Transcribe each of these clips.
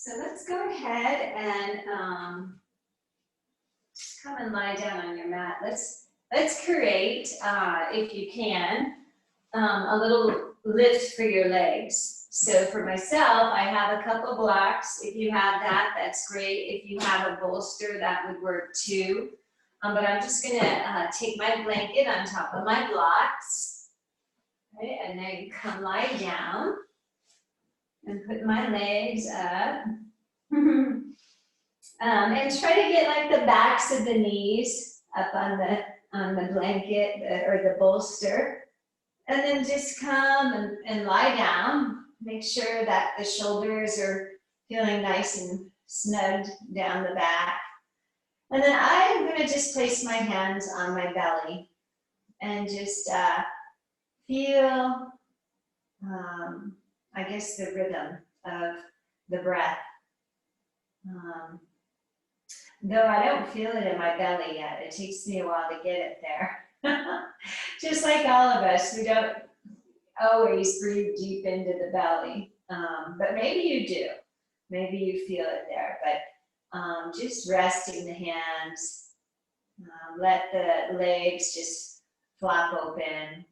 So let's go ahead and just come and lie down on your mat. Let's create, if you can, a little lift for your legs. So for myself, I have a couple blocks. If you have that, that's great. If you have a bolster, that would work too. But I'm just gonna take my blanket on top of my blocks, right? And then come lie down and put my legs up. And try to get like the backs of the knees up on the blanket or the bolster. And then just come and lie down. Make sure that the shoulders are feeling nice and snugged down the back. And then I'm going to just place my hands on my belly and just feel, I guess, the rhythm of the breath. Though I don't feel it in my belly yet. It takes me a while to get it there. Just like all of us, we don't always breathe deep into the belly. But maybe you do. Maybe you feel it there. But just resting the hands. Let the legs just flop open.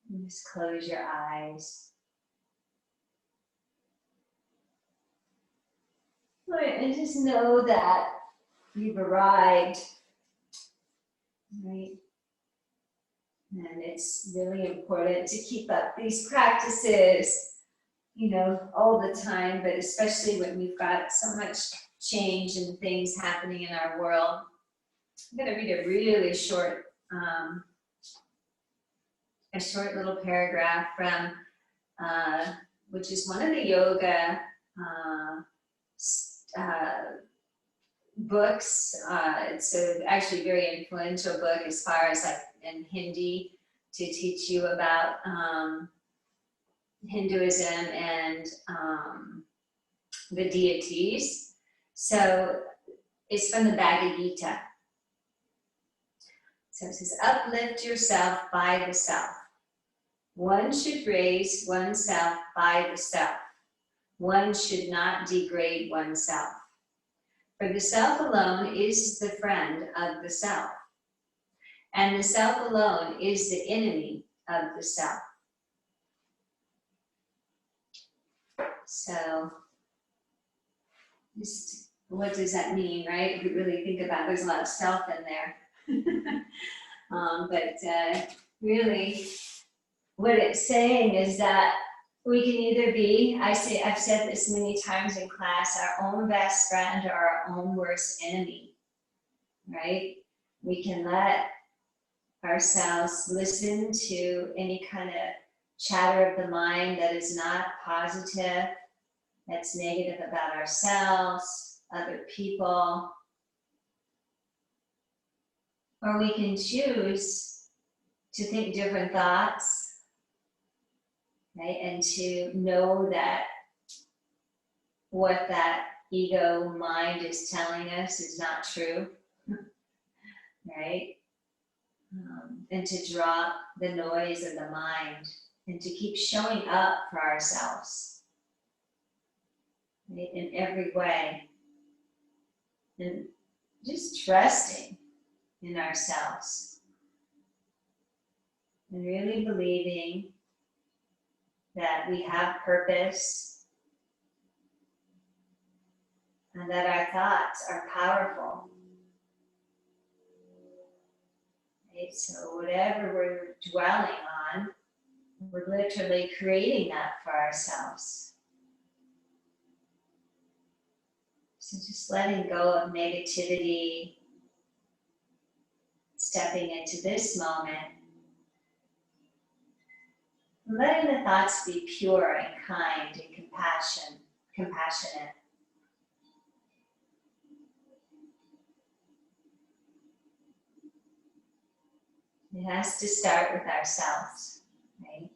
And just close your eyes. Right, and just know that you've arrived, right? And it's really important to keep up these practices, you know, all the time, but especially when we've got so much change and things happening in our world. I'm going to read a really short little paragraph from, which is one of the yoga books. It's actually very influential book as far as like in Hindi to teach you about Hinduism and the deities. So it's from the Bhagavad Gita. So it says, uplift yourself by the self. One should raise oneself by the self. One should not degrade oneself. For the self alone is the friend of the self. And the self alone is the enemy of the self. So, just what does that mean, right? If we really think about it, there's a lot of self in there. But really, what it's saying is that we can either be, I've said this many times in class, our own best friend or our own worst enemy, right? We can let ourselves listen to any kind of chatter of the mind that is not positive, that's negative about ourselves, other people. Or we can choose to think different thoughts, right? And to know that what that ego mind is telling us is not true, right? And to drop the noise of the mind and to keep showing up for ourselves, right? In every way. And just trusting in ourselves and really believing that we have purpose and that our thoughts are powerful. Right? So whatever we're dwelling on, we're literally creating that for ourselves. So just letting go of negativity, stepping into this moment, letting the thoughts be pure and kind and compassionate. It has to start with ourselves, right?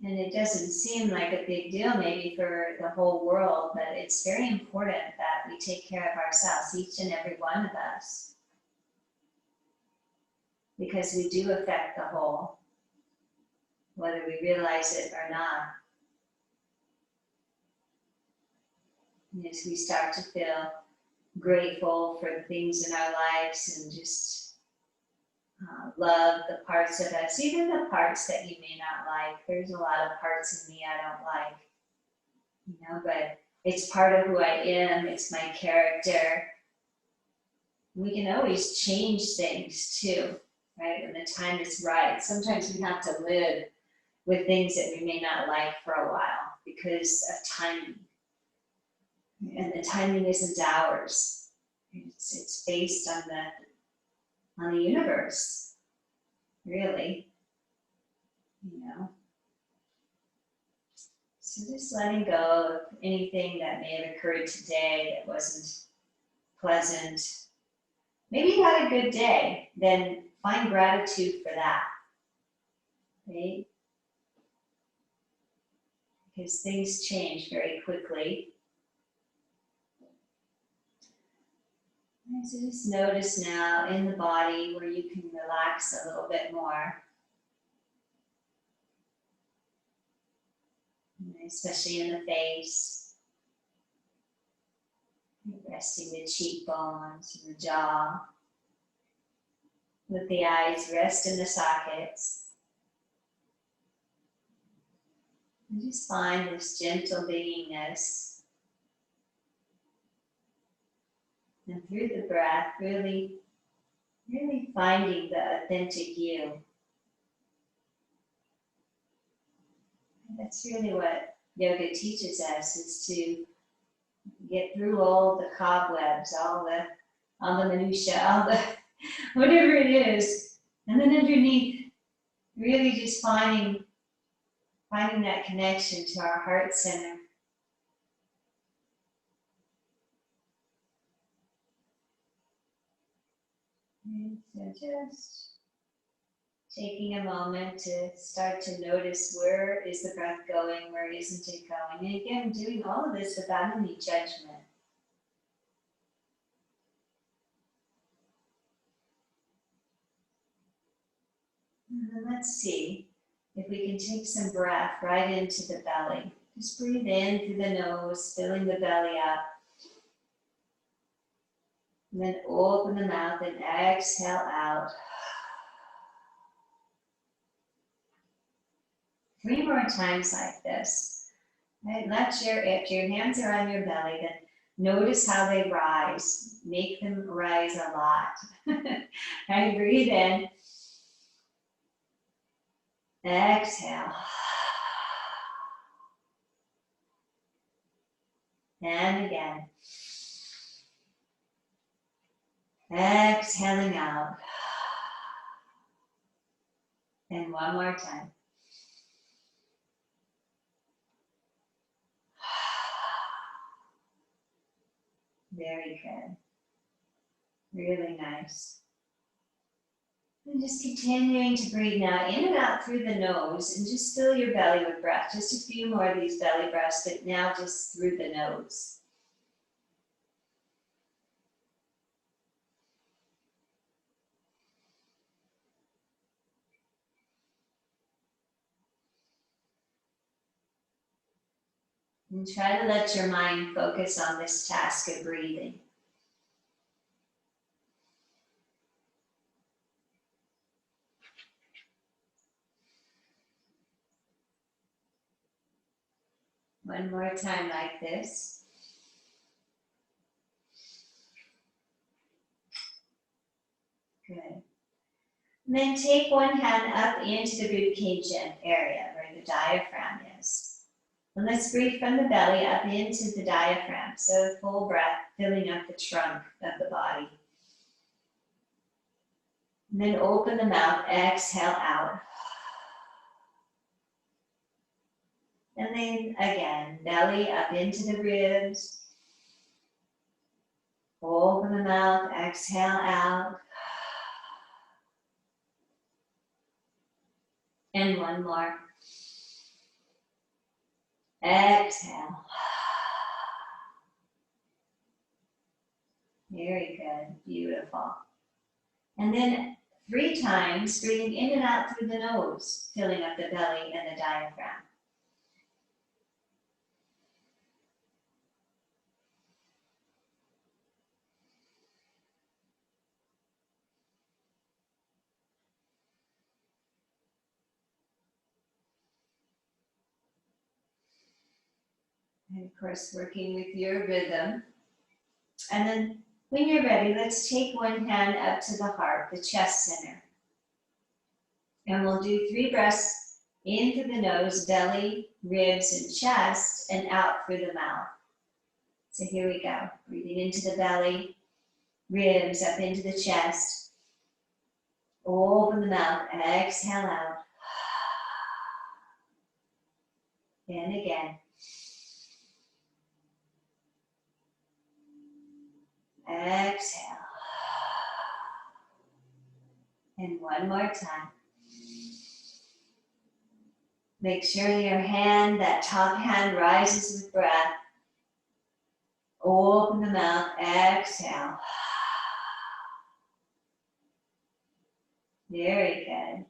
And it doesn't seem like a big deal maybe for the whole world, but it's very important that we take care of ourselves, each and every one of us. Because we do affect the whole. whether we realize it or not. And as we start to feel grateful for the things in our lives and just love the parts of us, even the parts that you may not like. There's a lot of parts in me I don't like, but it's part of who I am, it's my character. We can always change things too, right? When the time is right. Sometimes we have to live with things that we may not like for a while because of timing. And the timing isn't ours. It's based on the universe, really. So just letting go of anything that may have occurred today that wasn't pleasant. Maybe you had a good day, then find gratitude for that, right? Because things change very quickly. And so just notice now in the body where you can relax a little bit more. Especially in the face. Resting the cheekbones and the jaw. Let the eyes rest in the sockets. And just find this gentle beingness. And through the breath, really finding the authentic you. And that's really what yoga teaches us, is to get through all the cobwebs, all the minutiae, all the whatever it is. And then underneath, really just finding that connection to our heart center. And so just taking a moment to start to notice where is the breath going, where isn't it going. And again, doing all of this without any judgment. And then let's see if we can take some breath right into the belly. Just breathe in through the nose, filling the belly up. And then open the mouth and exhale out. 3 more times like this. Right? If your hands are on your belly, then notice how they rise. Make them rise a lot. And breathe in. Exhale. And again. Exhaling out. And one more time. Very good. Really nice. And just continuing to breathe now in and out through the nose, and just fill your belly with breath. Just a few more of these belly breaths, but now just through the nose. And try to let your mind focus on this task of breathing. One more time like this. Good. And then take one hand up into the ribcage area where the diaphragm is. And let's breathe from the belly up into the diaphragm. So full breath, filling up the trunk of the body. And then open the mouth, exhale out. And then again, belly up into the ribs. Open the mouth, exhale out. And one more. Exhale. Very good, beautiful. And then 3 times, breathing in and out through the nose, filling up the belly and the diaphragm. And of course, working with your rhythm. And then when you're ready, let's take one hand up to the heart, the chest center. And we'll do 3 breaths in through the nose, belly, ribs, and chest, and out through the mouth. So here we go. Breathing into the belly, ribs up into the chest. Open the mouth, exhale out. And again. Exhale. And one more time. Make sure your hand, that top hand, rises with breath. Open the mouth, exhale. Very good.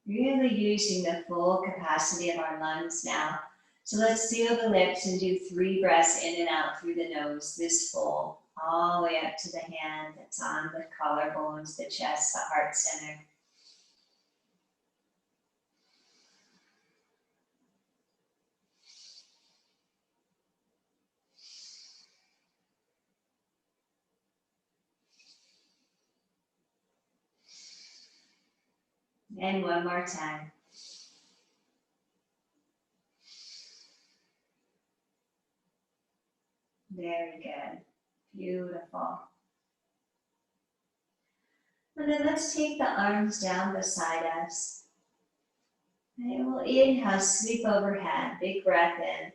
Really using the full capacity of our lungs now. So let's seal the lips and do 3 breaths in and out through the nose, this full, all the way up to the hand that's on the collarbones, the chest, the heart center. And one more time. Very good. Beautiful. And then let's take the arms down beside us. And we'll inhale, sweep overhead, big breath in.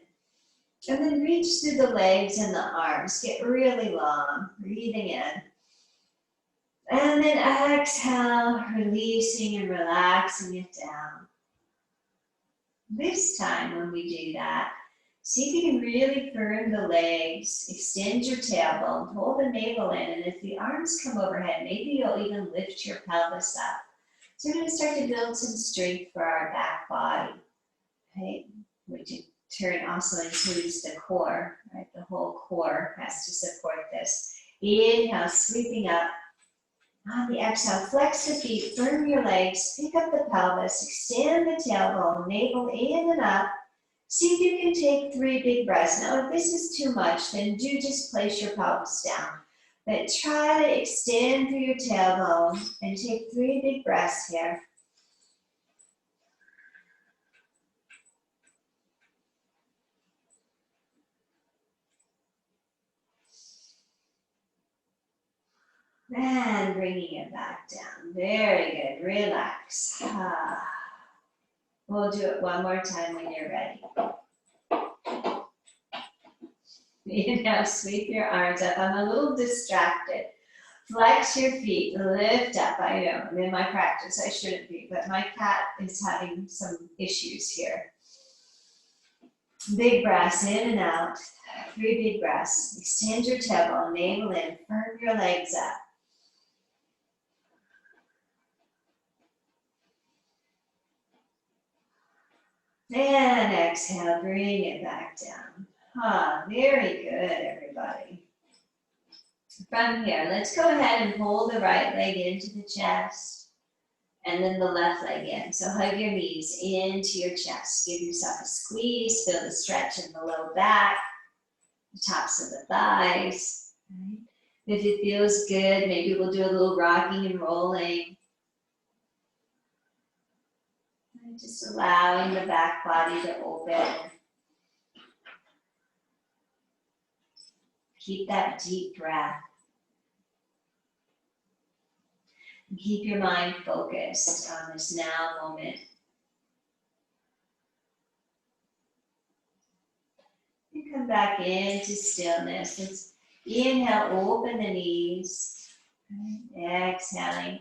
And then reach through the legs and the arms. Get really long, breathing in. And then exhale, releasing and relaxing it down. This time when we do that, see if you can really firm the legs, extend your tailbone, hold the navel in, and if the arms come overhead, maybe you'll even lift your pelvis up. So we're going to start to build some strength for our back body, right? Which in turn also includes the core, right? The whole core has to support this. Inhale, sweeping up. On the exhale, flex the feet, firm your legs, pick up the pelvis, extend the tailbone, navel in and up. See if you can take 3 big breaths. Now, if this is too much, then do just place your pelvis down. But try to extend through your tailbone and take 3 big breaths here. And bringing it back down. Very good. Relax. We'll do it one more time when you're ready. Now sweep your arms up. I'm a little distracted. Flex your feet, lift up. I know, I'm in my practice, I shouldn't be, but my cat is having some issues here. Big breaths in and out. 3 big breaths. Extend your tailbone, navel in, firm your legs up. And exhale, bring it back down. Very good, everybody. From here, let's go ahead and pull the right leg into the chest and then the left leg in. So hug your knees into your chest. Give yourself a squeeze, feel the stretch in the low back, the tops of the thighs. Right? If it feels good, maybe we'll do a little rocking and rolling. And just allowing the back body to open. Keep that deep breath. And keep your mind focused on this now moment. And come back into stillness. Let's inhale, open the knees. Exhaling.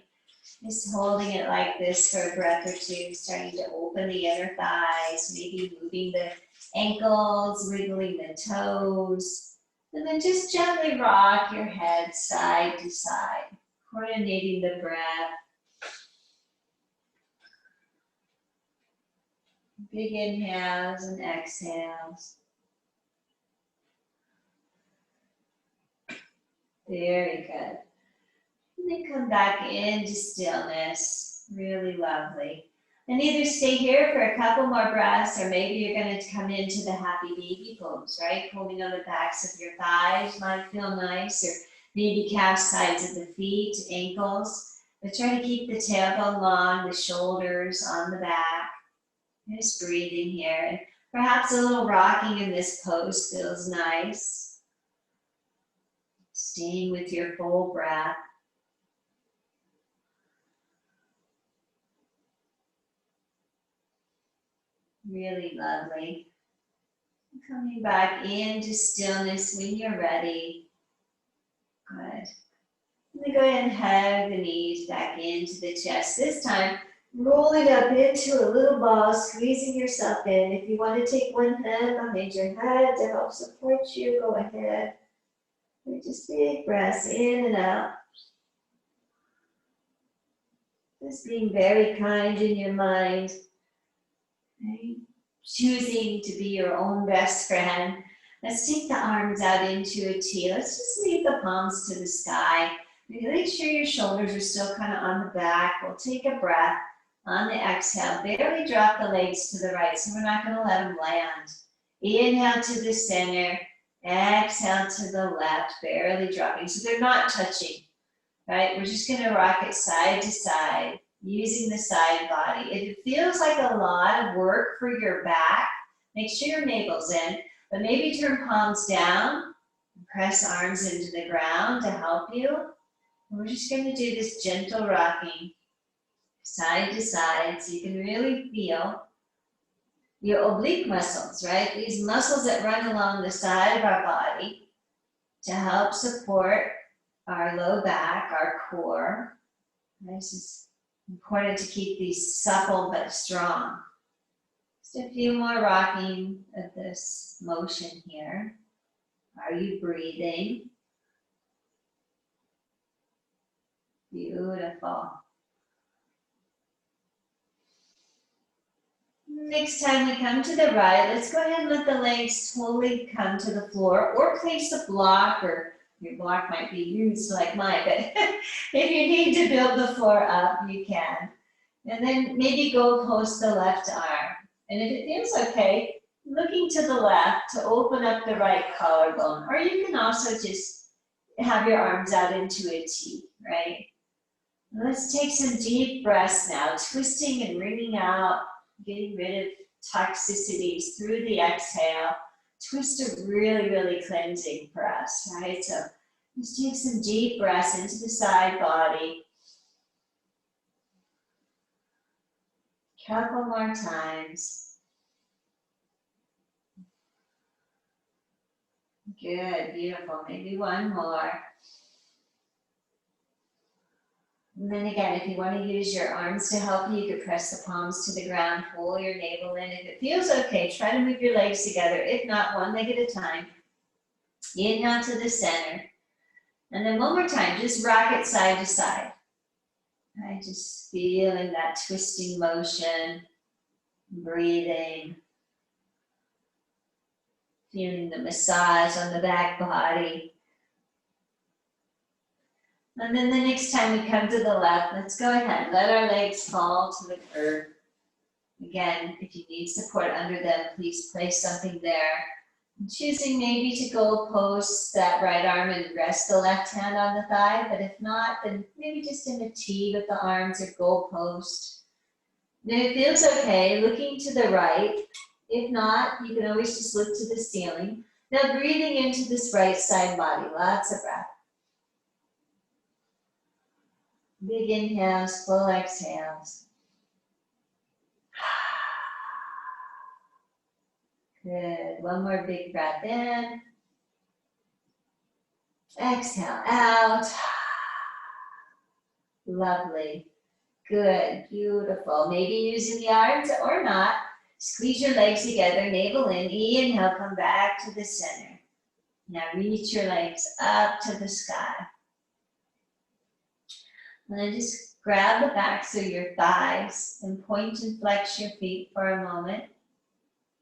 Just holding it like this for a breath or two, starting to open the inner thighs, maybe moving the ankles, wiggling the toes. And then just gently rock your head side to side, coordinating the breath. Big inhales and exhales. Very good. And then come back into stillness. Really lovely. And either stay here for a couple more breaths, or maybe you're going to come into the happy baby pose, right? Holding on the backs of your thighs might feel nice, or maybe calf sides of the feet, ankles. But try to keep the tailbone long, the shoulders on the back. Just breathing here. And perhaps a little rocking in this pose feels nice. Staying with your full breath. Really lovely. Coming back into stillness when you're ready. Good. And then go ahead and hug the knees back into the chest. This time, rolling up into a little ball, squeezing yourself in. If you want to take one hand behind your head to help support you, go ahead. And just big breaths in and out. Just being very kind in your mind. Right? Choosing to be your own best friend. Let's take the arms out into a T. Let's just leave the palms to the sky. Make sure your shoulders are still kind of on the back. We'll take a breath on the exhale. Barely drop the legs to the right, so we're not going to let them land. Inhale to the center. Exhale to the left, barely dropping. So they're not touching, right? We're just going to rock it side to side, using the side body. If it feels like a lot of work for your back, make sure your navel's in, but maybe turn palms down, press arms into the ground to help you. And we're just going to do this gentle rocking side to side so you can really feel your oblique muscles, right? These muscles that run along the side of our body to help support our low back, our core. This is important to keep these supple but strong. Just a few more rocking of this motion here. Are you breathing? Beautiful. Next time we come to the right, let's go ahead and let the legs totally come to the floor, or place a block, or your block might be used like mine, but if you need to build the floor up, you can. And then maybe go post the left arm. And if it feels okay, looking to the left to open up the right collarbone, or you can also just have your arms out into a T, right? Let's take some deep breaths now, twisting and wringing out, getting rid of toxicities through the exhale. Twist a really, really cleansing for us, right? So just take some deep breaths into the side body. Couple more times. Good, beautiful. Maybe one more. And then again, if you want to use your arms to help you, you could press the palms to the ground, pull your navel in. If it feels okay, try to move your legs together. If not, one leg at a time. Inhale to the center. And then one more time, just rock it side to side. Right, just feeling that twisting motion, breathing. Feeling the massage on the back body. And then the next time we come to the left, let's go ahead. Let our legs fall to the earth. Again, if you need support under them, please place something there. I'm choosing maybe to go post that right arm and rest the left hand on the thigh, but if not, then maybe just in a T with the arms or goal post. And if it feels okay, looking to the right. If not, you can always just look to the ceiling. Now breathing into this right side body, lots of breath. Big inhales, full exhales. Good. One more big breath in. Exhale out. Lovely. Good. Beautiful. Maybe using the arms or not. Squeeze your legs together, navel in. Inhale, come back to the center. Now reach your legs up to the sky. And then just grab the backs of your thighs and point and flex your feet for a moment.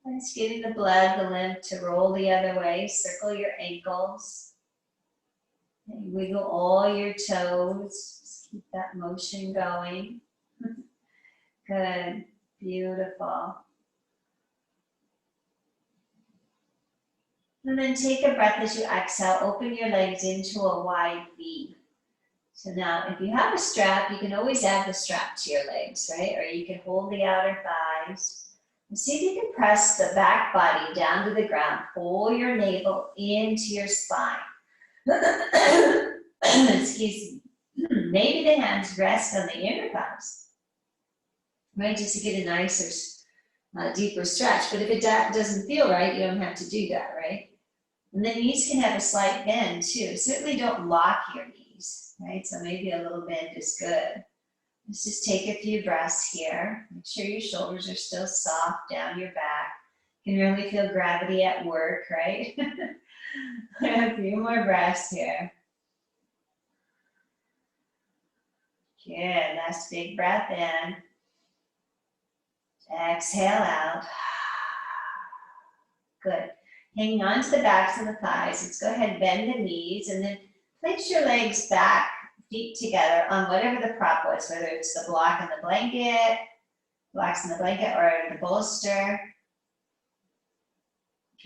And just getting the blood, the lymph to roll the other way. Circle your ankles. And wiggle all your toes. Just keep that motion going. Good. Beautiful. And then take a breath as you exhale. Open your legs into a wide V. So now, if you have a strap, you can always add the strap to your legs, right? Or you can hold the outer thighs. And see if you can press the back body down to the ground. Pull your navel into your spine. Excuse me. Maybe the hands rest on the inner thighs, right? Just to get a nicer, deeper stretch. But if it doesn't feel right, you don't have to do that, right? And the knees can have a slight bend too. Certainly don't lock your knees, right? So maybe a little bend is good. Let's just take a few breaths here. Make sure your shoulders are still soft down your back. You can really feel gravity at work, right? A few more breaths here. Good, last big breath in. Exhale out. Good. Hanging on to the backs of the thighs. Let's go ahead and bend the knees and then place your legs back, feet together on whatever the prop was, whether it's the block in the blanket, blocks in the blanket, or the bolster.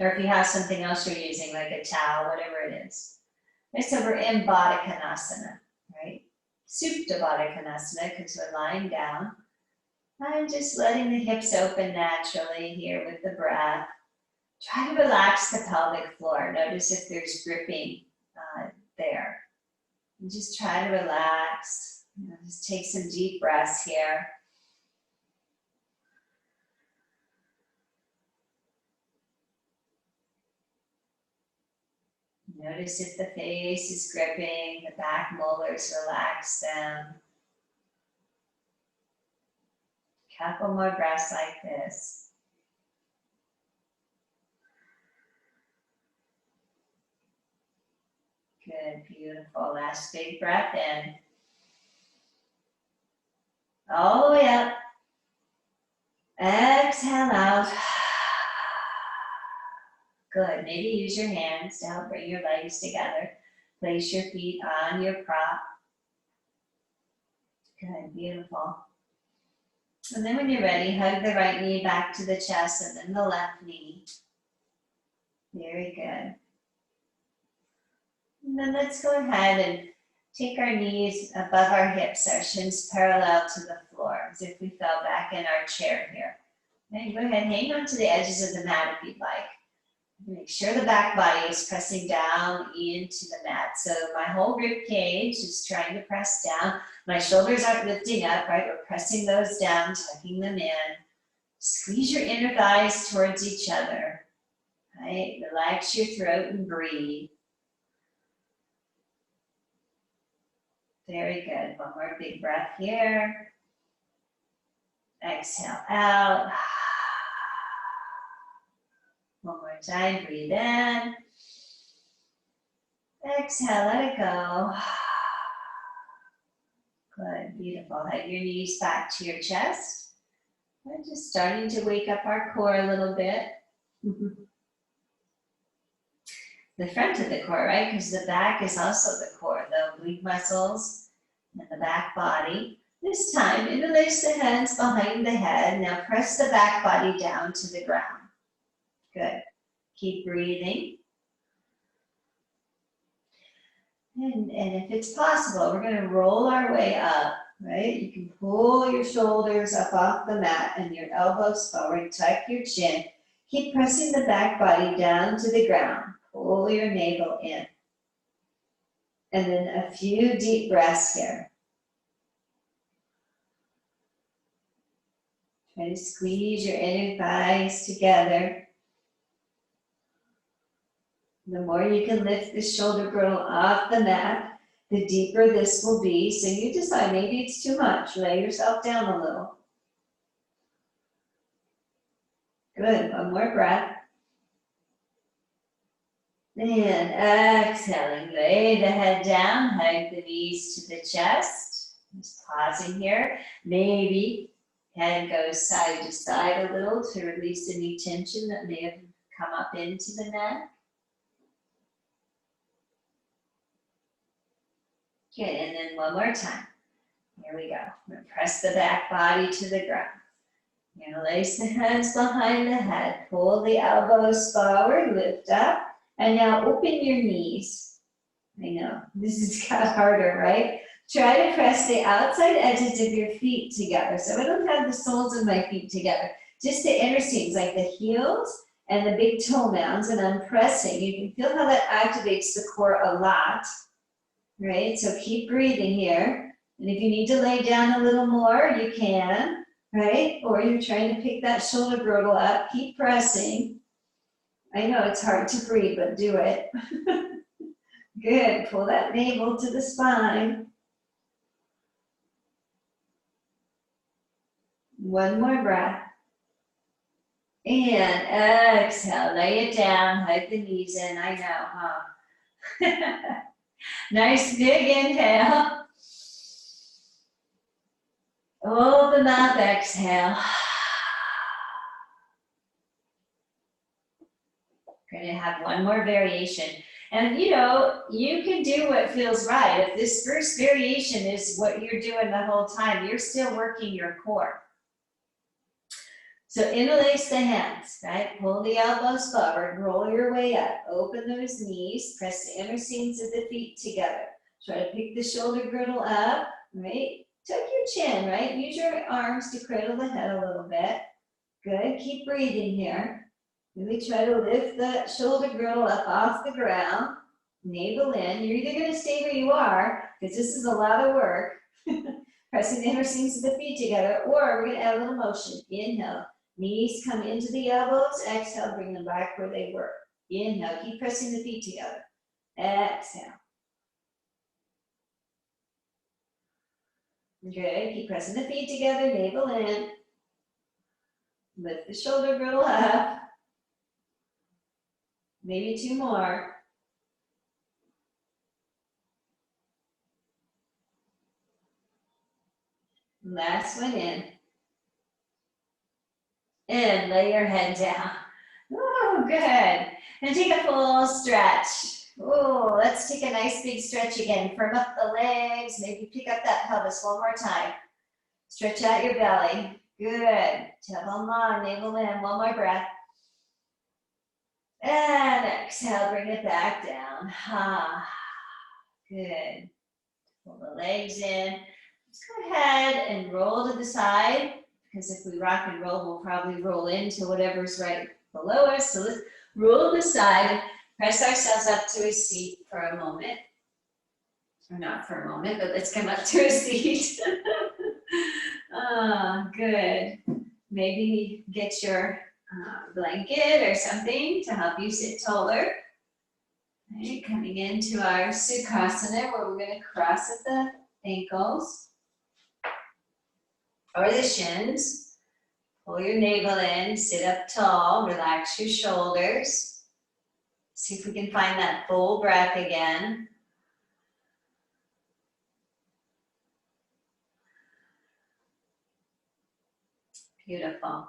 Or if you have something else you're using, like a towel, whatever it is. Okay, so we're in Baddha Konasana, right? Supta Baddha Konasana, because we're lying down. And just letting the hips open naturally here with the breath. Try to relax the pelvic floor. Notice if there's gripping there. And just try to relax. Just take some deep breaths here. Notice if the face is gripping, the back molars, relax them. Couple more breaths like this. Good, beautiful. Last big breath in. All the way up. Exhale out. Good. Maybe use your hands to help bring your legs together. Place your feet on your prop. Good, beautiful. And then when you're ready, hug the right knee back to the chest and then the left knee. Very good. And then let's go ahead and take our knees above our hips, our shins parallel to the floor, as if we fell back in our chair here. Okay, go ahead, hang on to the edges of the mat if you'd like. Make sure the back body is pressing down into the mat. So my whole rib cage is trying to press down. My shoulders aren't lifting up, right? We're pressing those down, tucking them in. Squeeze your inner thighs towards each other, right? Relax your throat and breathe. Very good. One more big breath here. Exhale out. One more time, breathe in. Exhale, let it go. Good, beautiful. Hug your knees back to your chest. We're just starting to wake up our core a little bit. The front of the core, right? Because the back is also the core, the oblique muscles and the back body. This time, interlace the hands behind the head. Now press the back body down to the ground. Good. Keep breathing. And if it's possible, we're going to roll our way up, right? You can pull your shoulders up off the mat and your elbows forward. Tuck your chin. Keep pressing the back body down to the ground. Pull your navel in. And then a few deep breaths here. Try to squeeze your inner thighs together. The more you can lift the shoulder girdle off the mat, the deeper this will be. So you decide, maybe it's too much. Lay yourself down a little. Good, one more breath. And exhaling, lay the head down, hug the knees to the chest. Just pausing here. Maybe head goes side to side a little to release any tension that may have come up into the neck. Good, and then one more time. Here we go. I'm going to press the back body to the ground. You're going to lace the hands behind the head. Pull the elbows forward, lift up. And now open your knees. I know, this is kind of harder, right? Try to press the outside edges of your feet together. So I don't have the soles of my feet together. Just the inner seams, like the heels and the big toe mounds. And I'm pressing. You can feel how that activates the core a lot. Right, so keep breathing here. And if you need to lay down a little more, you can, right? Or you're trying to pick that shoulder girdle up, keep pressing. I know it's hard to breathe, but do it. Good, pull that navel to the spine. One more breath. And exhale, lay it down, hug the knees in, I know, huh? Nice big inhale. Open up, exhale. Going to have one more variation. And you know, you can do what feels right. If this first variation is what you're doing the whole time, you're still working your core. So interlace the hands, right? Pull the elbows forward, roll your way up, open those knees, press the inner seams of the feet together. Try to pick the shoulder girdle up, right? Tuck your chin, right? Use your arms to cradle the head a little bit. Good, keep breathing here. Really try to lift the shoulder girdle up off the ground, navel in. You're either gonna stay where you are, because this is a lot of work, pressing the inner seams of the feet together, or we're gonna add a little motion. Inhale. Knees come into the elbows, exhale, bring them back where they were. Inhale, keep pressing the feet together. Exhale. Good, keep pressing the feet together, navel in. Lift the shoulder girdle up. Maybe two more. Last one in. And lay your head down. Oh, good. And take a full stretch. Oh, let's take a nice big stretch again. Firm up the legs. Maybe pick up that pelvis one more time. Stretch out your belly. Good. Tailbone long, navel in. One more breath. And exhale, bring it back down. Good. Pull the legs in. Let's go ahead and roll to the side, because if we rock and roll, we'll probably roll into whatever's right below us. So let's roll to the side, press ourselves up to a seat for a moment. Or not for a moment, but let's come up to a seat. Good. Maybe get your blanket or something to help you sit taller. Right, coming into our Sukhasana, where we're going to cross at the ankles or the shins. Pull your navel in, sit up tall, relax your shoulders. See if we can find that full breath again. Beautiful.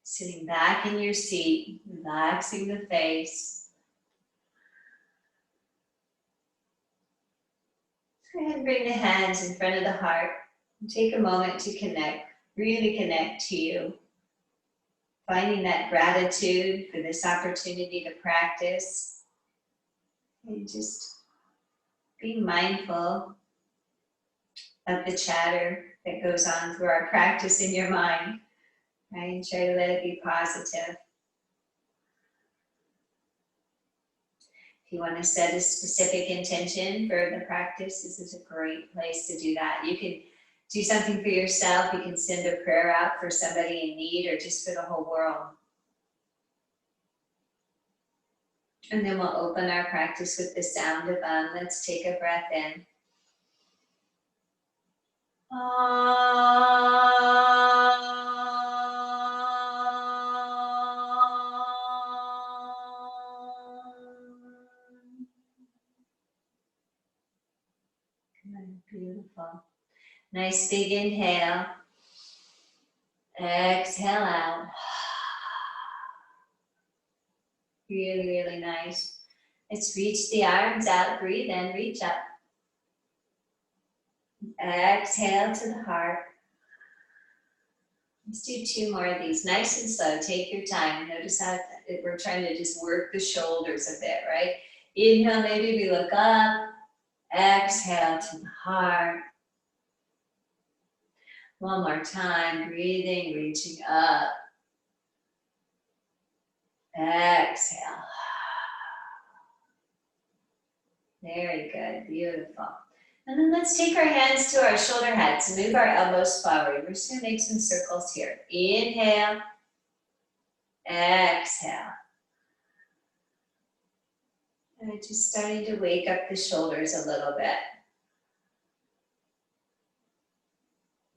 Sitting back in your seat, relaxing the face. Go ahead and bring the hands in front of the heart and take a moment to connect, really connect to you. Finding that gratitude for this opportunity to practice. And just being mindful of the chatter that goes on through our practice in your mind. Right? And try to let it be positive. If you want to set a specific intention for the practice, this is a great place to do that. You can do something for yourself. You can send a prayer out for somebody in need or just for the whole world. And then we'll open our practice with the sound of let's take a breath in. Beautiful. Nice big inhale. Exhale out. Really, really nice. Let's reach the arms out. Breathe in, reach up. Exhale to the heart. Let's do 2 more of these. Nice and slow. Take your time. Notice how we're trying to just work the shoulders a bit, right? Inhale, maybe we look up. Exhale to the heart. One more time. Breathing, reaching up. Exhale. Very good. Beautiful. And then let's take our hands to our shoulder heads and move our elbows forward. We're just going to make some circles here. Inhale. Exhale. And just starting to wake up the shoulders a little bit.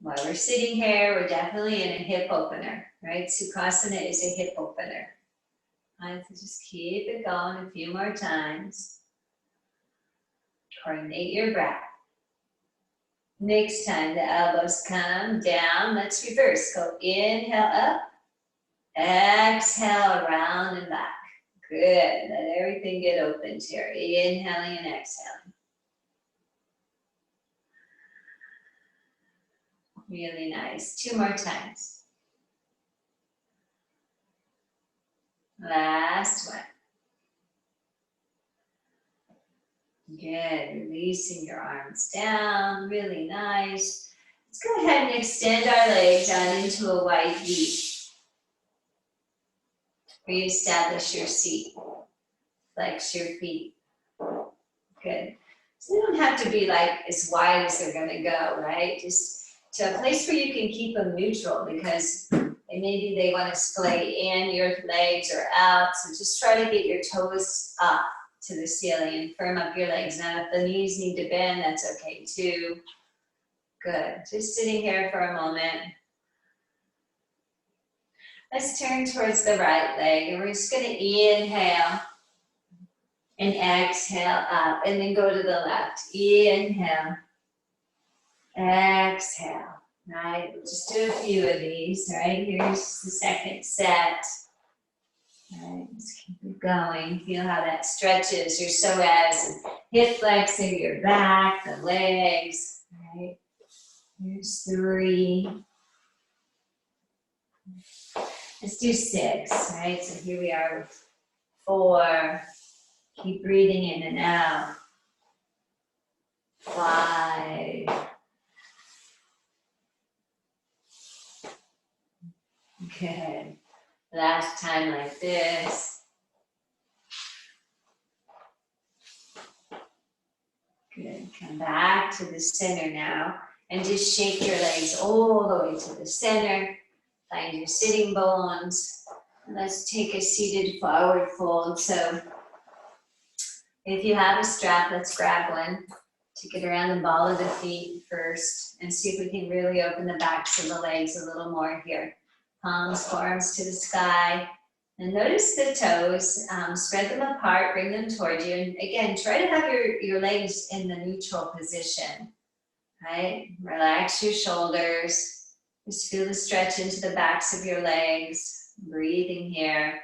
While we're sitting here, we're definitely in a hip opener, right? Sukhasana is a hip opener. Right, so just keep it going a few more times. Coordinate your breath. Next time the elbows come down, let's reverse. Go inhale up, exhale around and back. Good, let everything get opened here. Inhaling and exhaling. Really nice. 2 more times. Last one. Good, releasing your arms down, really nice. Let's go ahead and extend our legs out into a wide V. Reestablish your seat. Flex your feet. Good. So they don't have to be like as wide as they're gonna go, right? Just to a place where you can keep them neutral because maybe they want to splay in, your legs are out. So just try to get your toes up to the ceiling and firm up your legs. Now if the knees need to bend, that's okay too. Good, just sitting here for a moment. Let's turn towards the right leg and we're just gonna inhale and exhale up and then go to the left. Inhale, exhale, right? We'll just do a few of these, right? Here's the second set. All right, just keep it going. Feel how that stretches your psoas and hip flexor, your back, the legs, right? Here's 3. Let's do 6, right? So here we are with 4. Keep breathing in and out. 5. Good. Last time like this. Good. Come back to the center now and just shake your legs all the way to the center. Find your sitting bones. Let's take a seated forward fold. So if you have a strap, let's grab one. Take it around the ball of the feet first and see if we can really open the backs of the legs a little more here. Palms, forearms to the sky. And notice the toes, spread them apart, bring them towards you. And again, try to have your legs in the neutral position, right? Relax your shoulders. Just feel the stretch into the backs of your legs. Breathing here.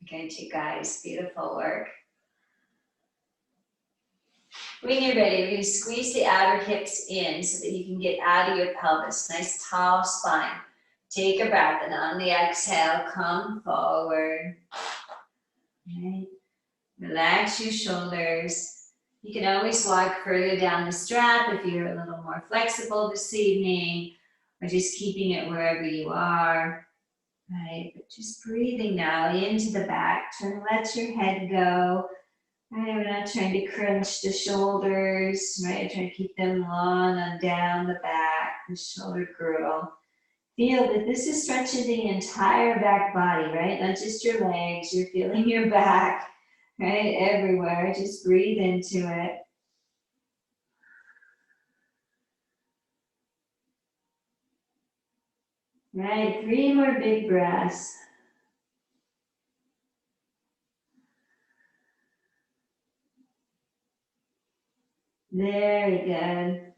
Good, you guys, beautiful work. When you're ready, we're going to squeeze the outer hips in so that you can get out of your pelvis. Nice tall spine. Take a breath and on the exhale, come forward. Right. Relax your shoulders. You can always walk further down the strap if you're a little more flexible this evening, or just keeping it wherever you are. Right, but just breathing now into the back. Try to let your head go. Right, we're not trying to crunch the shoulders, right? Trying to keep them long on down the back, the shoulder girdle. Feel that this is stretching the entire back body, right? Not just your legs, you're feeling your back, right? Everywhere, just breathe into it. Right, 3 more big breaths. Very good.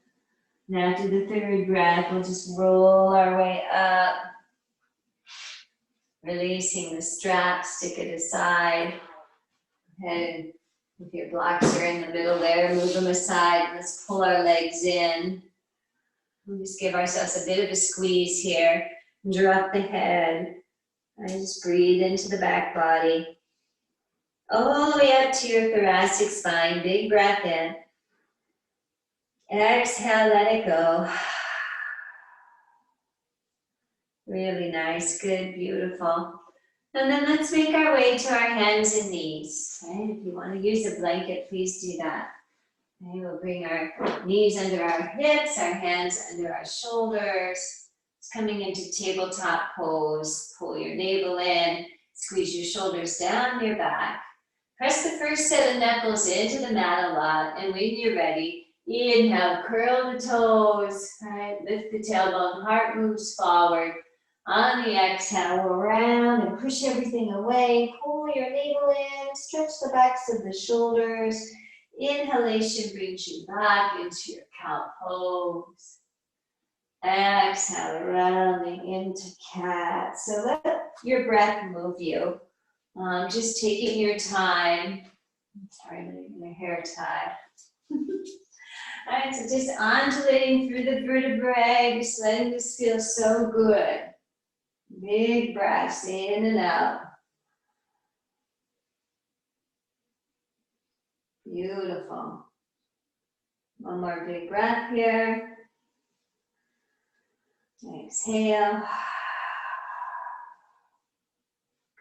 Now to the third breath, we'll just roll our way up, releasing the strap, stick it aside. And if your blocks are in the middle there, move them aside. Let's pull our legs in. We'll just give ourselves a bit of a squeeze here. Drop the head. And just breathe into the back body. All the way up to your thoracic spine. Big breath in. Exhale, let it go. Really nice, good, beautiful. And then let's make our way to our hands and knees. Right? If you want to use a blanket, please do that. Okay, we'll bring our knees under our hips, our hands under our shoulders. It's coming into tabletop pose. Pull your navel in, squeeze your shoulders down your back. Press the first set of knuckles into the mat a lot, and when you're ready, inhale, curl the toes, right? Lift the tailbone, heart moves forward. On the exhale, around and push everything away. Pull your navel in, stretch the backs of the shoulders. Inhalation brings you back into your cow pose. Exhale, rounding into cat. So let your breath move you. Just taking your time. Sorry, I'm getting my hair tied. All right, so just undulating through the vertebrae, just letting this feel so good. Big breaths in and out. Beautiful. One more big breath here. Exhale.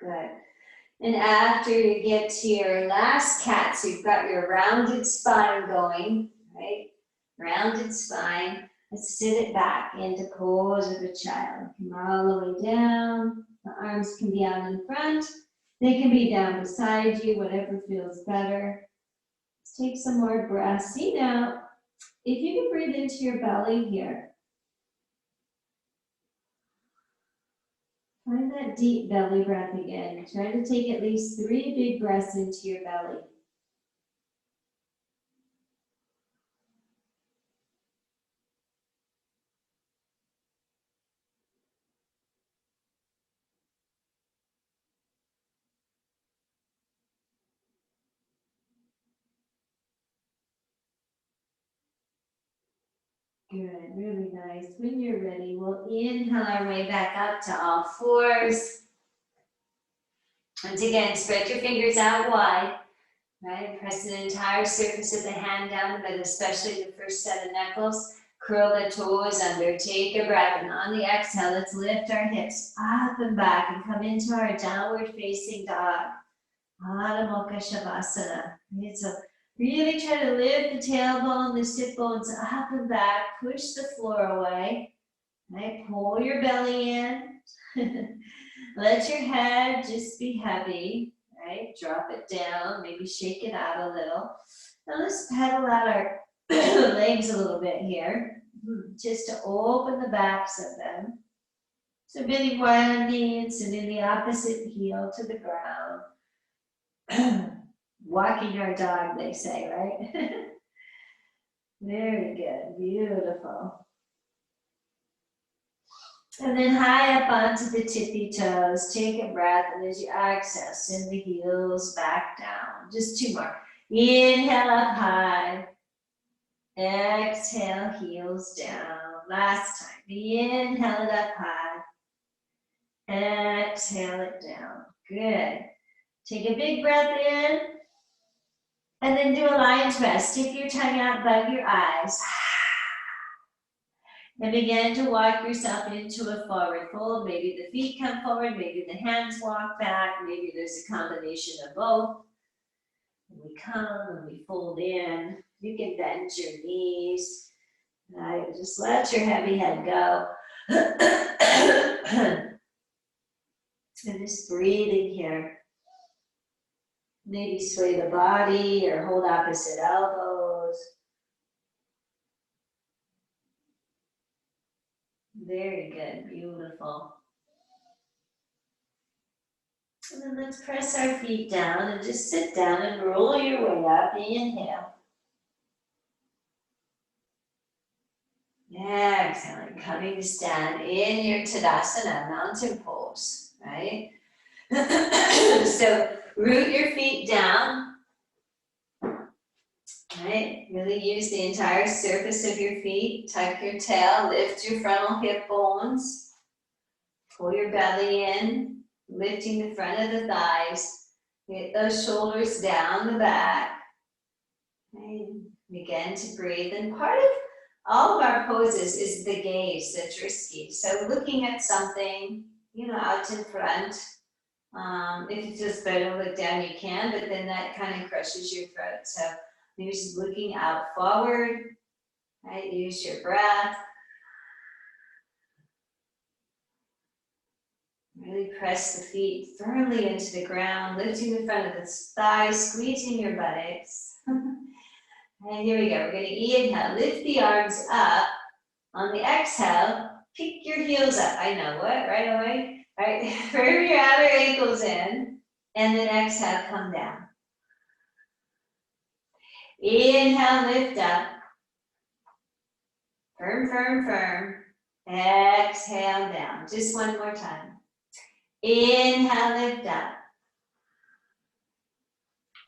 Good. And after you get to your last cat, so you've got your rounded spine going, right? Rounded spine. Let's sit it back into pose of a child. Come all the way down. The arms can be out in front. They can be down beside you, whatever feels better. Let's take some more breaths. See now, if you can breathe into your belly here. Find that deep belly breath again. Try to take at least 3 big breaths into your belly. Good, really nice. When you're ready, we'll inhale our way back up to all fours. Once again, spread your fingers out wide, right? Press the entire surface of the hand down, but especially the first set of knuckles. Curl the toes under, take a breath, and on the exhale, let's lift our hips up and back and come into our downward facing dog. Adho Mukha Shavasana. Right, so really try to lift the tailbone, the sit bones up and back, push the floor away. Right? Pull your belly in. Let your head just be heavy. Right? Drop it down, maybe shake it out a little. Now let's pedal out our legs a little bit here, just to open the backs of them. So bending one knee and sending the opposite heel to the ground. Walking our dog, they say, right? Very good, beautiful. And then high up onto the tippy toes, take a breath, and as you exhale, send the heels back down. Just 2 more. Inhale up high. Exhale, heels down. Last time. Inhale it up high. Exhale it down. Good. Take a big breath in. And then do a lion twist. Stick your tongue out above your eyes. And begin to walk yourself into a forward fold. Maybe the feet come forward, maybe the hands walk back, maybe there's a combination of both. And we come and we fold in. You can bend your knees. Just let your heavy head go. And just breathing here. Maybe sway the body or hold opposite elbows. Very good, beautiful. And then let's press our feet down and just sit down and roll your way up. Inhale. Exhaling, coming to stand in your Tadasana, mountain pose, right? So root your feet down, right? Really use the entire surface of your feet. Tuck your tail, lift your frontal hip bones, pull your belly in, lifting the front of the thighs. Get those shoulders down the back. Right? Begin to breathe. And part of all of our poses is the gaze, the drishti. So looking at something, out in front. If it's just better to look down, you can, but then that kind of crushes your throat. So you're just looking out forward, right? Use your breath. Really press the feet firmly into the ground, lifting the front of the thighs, squeezing your buttocks. And here we go. We're going to inhale, lift the arms up. On the exhale, kick your heels up. I know what, right away. All right, firm your outer ankles in, and then exhale, come down. Inhale, lift up. Firm, firm, firm. Exhale, down. Just one more time. Inhale, lift up.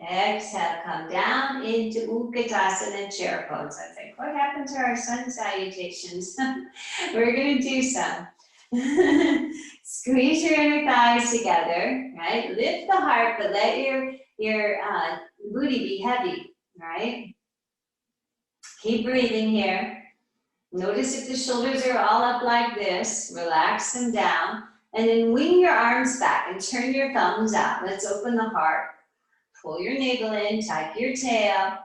Exhale, come down into Utkatasana chair pose. I think, what happened to our sun salutations? We're going to do some. Squeeze your inner thighs together, right? Lift the heart, but let your booty be heavy, right? Keep breathing here. Notice if the shoulders are all up like this, relax them down, and then wing your arms back and turn your thumbs out. Let's open the heart. Pull your navel in, tuck your tail.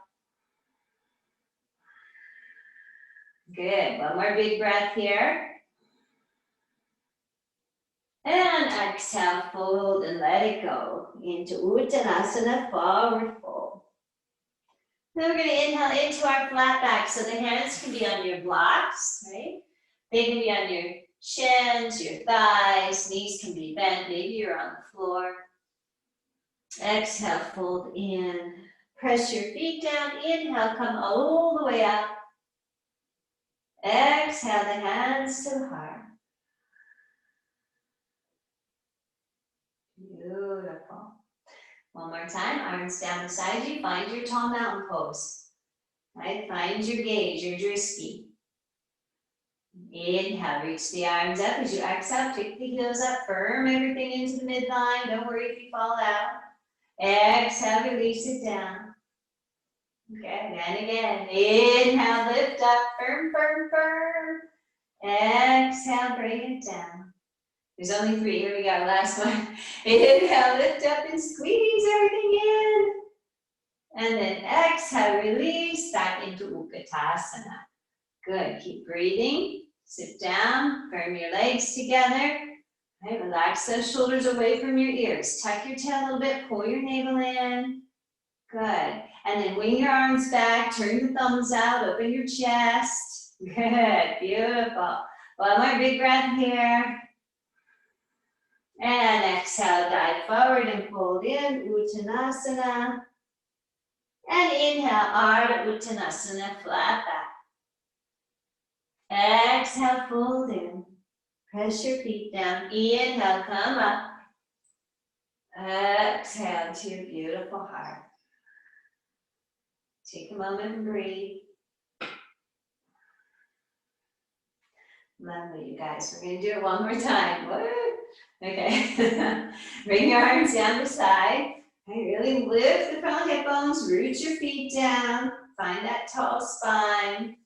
Good, one more big breath here. And exhale, fold and let it go into Uttanasana, forward fold. Then we're going to inhale into our flat back. So the hands can be on your blocks, right? They can be on your shins, your thighs, knees can be bent, maybe you're on the floor. Exhale, fold in. Press your feet down. Inhale, come all the way up. Exhale, the hands to the heart. Beautiful. One more time, arms down beside you. Find your tall mountain pose. Right? Find your gaze, your drishti. Inhale, reach the arms up. As you exhale, kick the heels up. Firm everything into the midline. Don't worry if you fall out. Exhale, release it down. Okay, and again. Inhale, lift up. Firm, firm, firm. Exhale, bring it down. There's only 3. Here we go. Last one. Inhale, lift up and squeeze everything in. And then exhale, release back into Utkatasana. Good. Keep breathing. Sit down. Firm your legs together. Right, relax those shoulders away from your ears. Tuck your tail a little bit. Pull your navel in. Good. And then wing your arms back. Turn the thumbs out. Open your chest. Good. Beautiful. One more big breath here. And exhale, dive forward and fold in, Uttanasana. And inhale, Ardha Uttanasana, flat back. Exhale, fold in. Press your feet down. Inhale, come up. Exhale to your beautiful heart. Take a moment and breathe. Lovely, you guys. We're going to do it one more time. Woo! Okay. Bring your arms down the side. Okay, really lift the front hip bones. Root your feet down. Find that tall spine.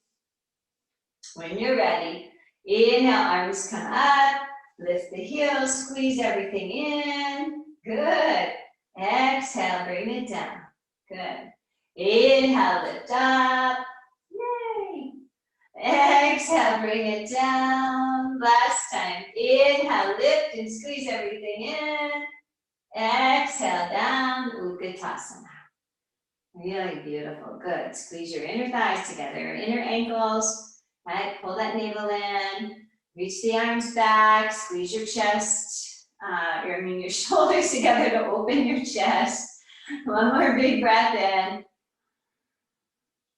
When you're ready, inhale, arms come up. Lift the heels. Squeeze everything in. Good. Exhale, bring it down. Good. Inhale, lift up. Yay. Exhale, bring it down. Last time. Inhale, lift and squeeze everything in. Exhale, down, Utkatasana. Really beautiful. Good. Squeeze your inner thighs together, inner ankles. Right? Pull that navel in. Reach the arms back. Squeeze your chest. Your shoulders together to open your chest. One more big breath in.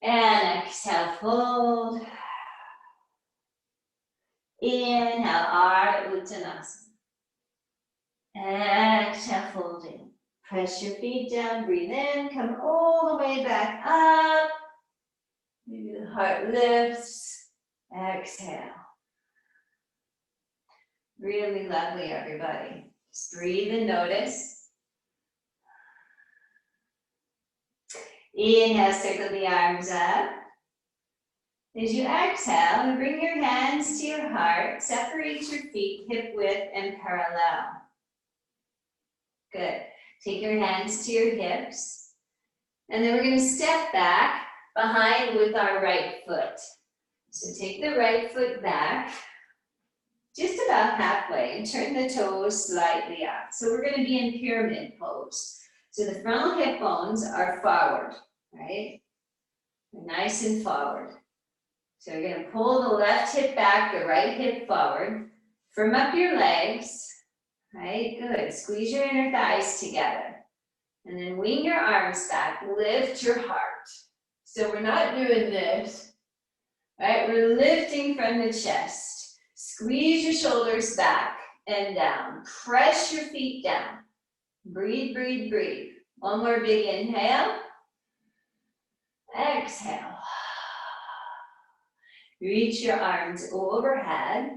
And exhale, fold. Inhale, Ardha Uttanasana. Exhale, folding. Press your feet down, breathe in, come all the way back up. Maybe the heart lifts. Exhale. Really lovely, everybody. Just breathe and notice. Inhale, circle the arms up. As you exhale, bring your hands to your heart. Separate your feet hip width and parallel. Good. Take your hands to your hips. And then we're going to step back behind with our right foot. So take the right foot back, just about halfway, and turn the toes slightly up. So we're going to be in pyramid pose. So the frontal hip bones are forward, right? They're nice and forward. So you're going to pull the left hip back, the right hip forward. Firm up your legs, right? Good. Squeeze your inner thighs together. And then wing your arms back. Lift your heart. So we're not doing this, right? We're lifting from the chest. Squeeze your shoulders back and down. Press your feet down. Breathe, breathe, breathe. One more big inhale. Exhale. Reach your arms overhead.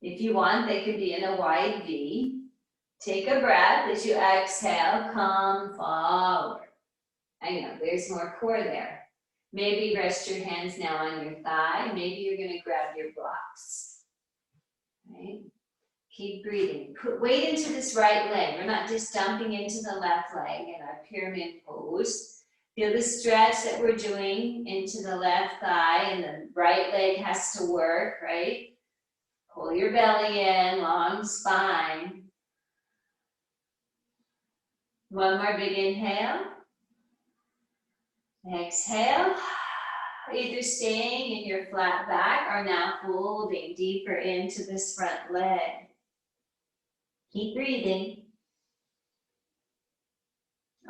If you want, they could be in a wide V. Take a breath as you exhale, come forward. I know, there's more core there. Maybe rest your hands now on your thigh. Maybe you're gonna grab your blocks, right? Keep breathing. Put weight into this right leg. We're not just dumping into the left leg in our pyramid pose. Feel the stretch that we're doing into the left thigh, and the right leg has to work, right? Pull your belly in, long spine. One more big inhale. Exhale. Either staying in your flat back or now folding deeper into this front leg. Keep breathing.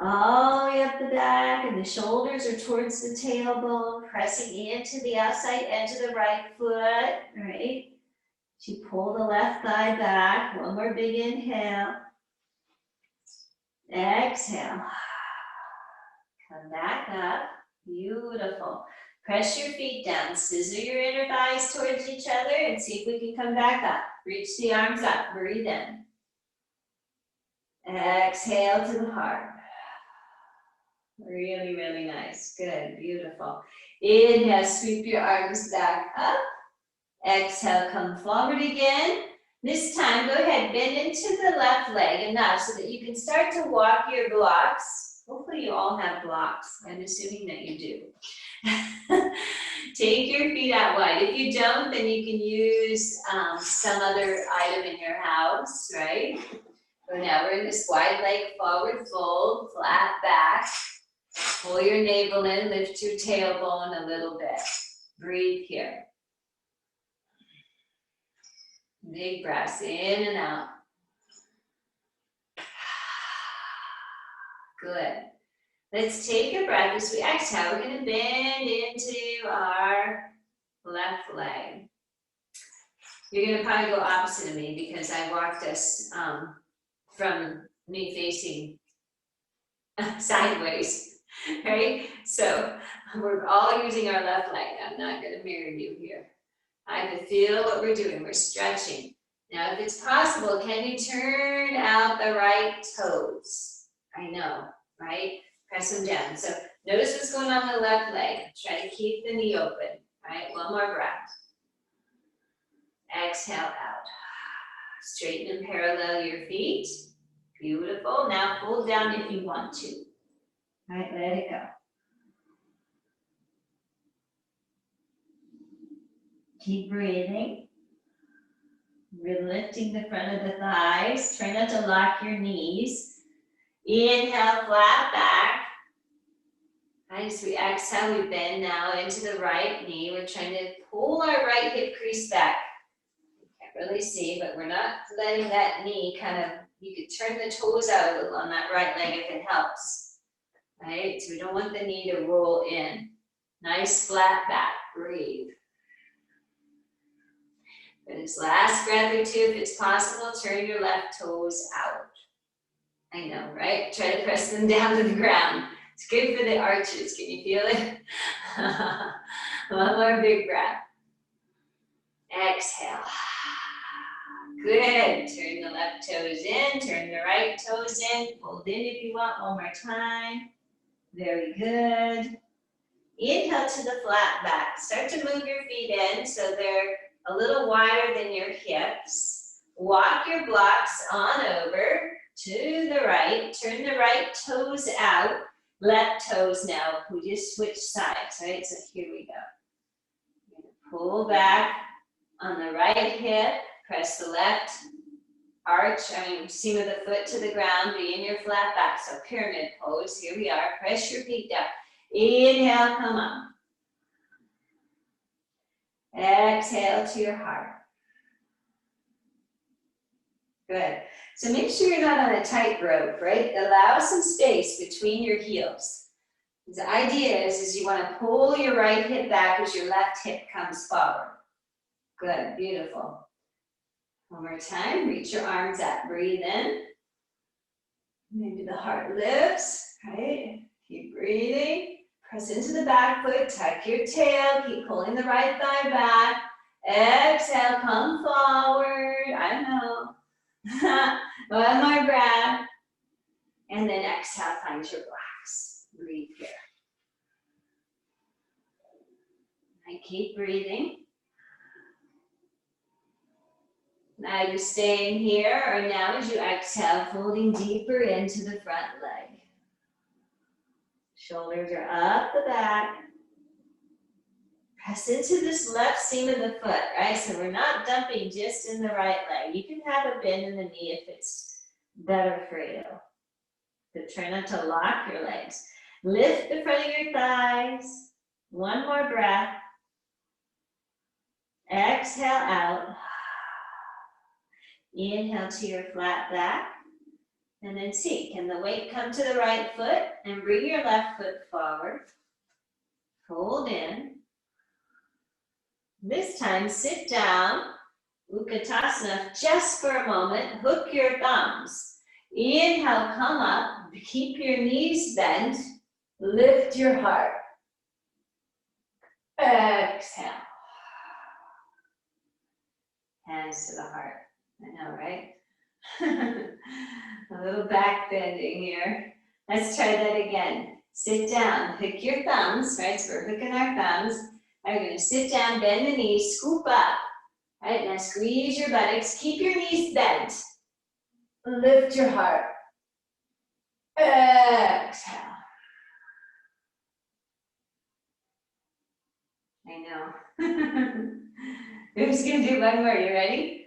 All the way up the back, and the shoulders are towards the tailbone, pressing into the outside edge of the right foot, right? So you pull the left thigh back. One more big inhale. Exhale. Come back up. Beautiful. Press your feet down. Scissor your inner thighs towards each other and see if we can come back up. Reach the arms up. Breathe in. Exhale to the heart. Really, really nice. Good. Beautiful. Inhale. Sweep your arms back up. Exhale. Come forward again. This time, go ahead. Bend into the left leg enough so that you can start to walk your blocks. Hopefully you all have blocks. I'm assuming that you do. Take your feet out wide. If you don't, then you can use some other item in your house, right? So now we're in this wide leg forward fold, flat back. Pull your navel in, lift your tailbone a little bit. Breathe here. Big breaths in and out. Good. Let's take a breath as we exhale. We're going to bend into our left leg. You're going to probably go opposite of me because I walked us from me facing sideways, right? So we're all using our left leg. I'm not going to mirror you here. I can feel what we're doing. We're stretching. Now, if it's possible, can you turn out the right toes? I know, right? Press them down. So notice what's going on the left leg. Try to keep the knee open, right? One more breath. Exhale out. Straighten and parallel your feet. Beautiful. Now pull down if you want to. All right, let it go. Keep breathing. We're lifting the front of the thighs. Try not to lock your knees. Inhale, flat back. As we exhale, we bend now into the right knee. We're trying to pull our right hip crease back. You can't really see, but we're not letting that knee kind of, you could turn the toes out a little on that right leg if it helps. Right? So we don't want the knee to roll in. Nice flat back. Breathe. For this last breath or two, if it's possible, turn your left toes out. I know, right? Try to press them down to the ground. It's good for the arches. Can you feel it? One more big breath. Exhale. Good. Turn the left toes in, turn the right toes in. Hold in if you want. One more time. Very good. Inhale to the flat back. Start to move your feet in so they're a little wider than your hips. Walk your blocks on over to the right. Turn the right toes out. Left toes now. We just switch sides, right? So here we go. Pull back on the right hip. Press the left seam of the foot to the ground. Be in your flat back. So pyramid pose. Here we are. Press your feet down. Inhale, come up. Exhale to your heart. Good. So make sure you're not on a tightrope, right? Allow some space between your heels. The idea is you want to pull your right hip back as your left hip comes forward. Good, beautiful. One more time, reach your arms up, breathe in. Maybe the heart lifts, right? Keep breathing. Press into the back foot, tuck your tail, keep pulling the right thigh back. Exhale, come forward, I know. One more breath. And then exhale, find your blocks. Breathe here. And keep breathing. Now you're staying here, or now as you exhale, folding deeper into the front leg. Shoulders are up the back. Press into this left seam of the foot, right? So we're not dumping just in the right leg. You can have a bend in the knee if it's better for you. But try not to lock your legs. Lift the front of your thighs. One more breath. Exhale out. Inhale to your flat back. And then see, can the weight come to the right foot? And bring your left foot forward. Hold in. This time, sit down. Utkatasana just for a moment. Hook your thumbs. Inhale, come up. Keep your knees bent. Lift your heart. Exhale. Hands to the heart. I know, right? A little back bending here. Let's try that again. Sit down, hook your thumbs, right? So we're hooking our thumbs. We're going to sit down, bend the knees, scoop up. Right, now squeeze your buttocks, keep your knees bent. Lift your heart. Exhale. I know. Who's going to do one more? You ready?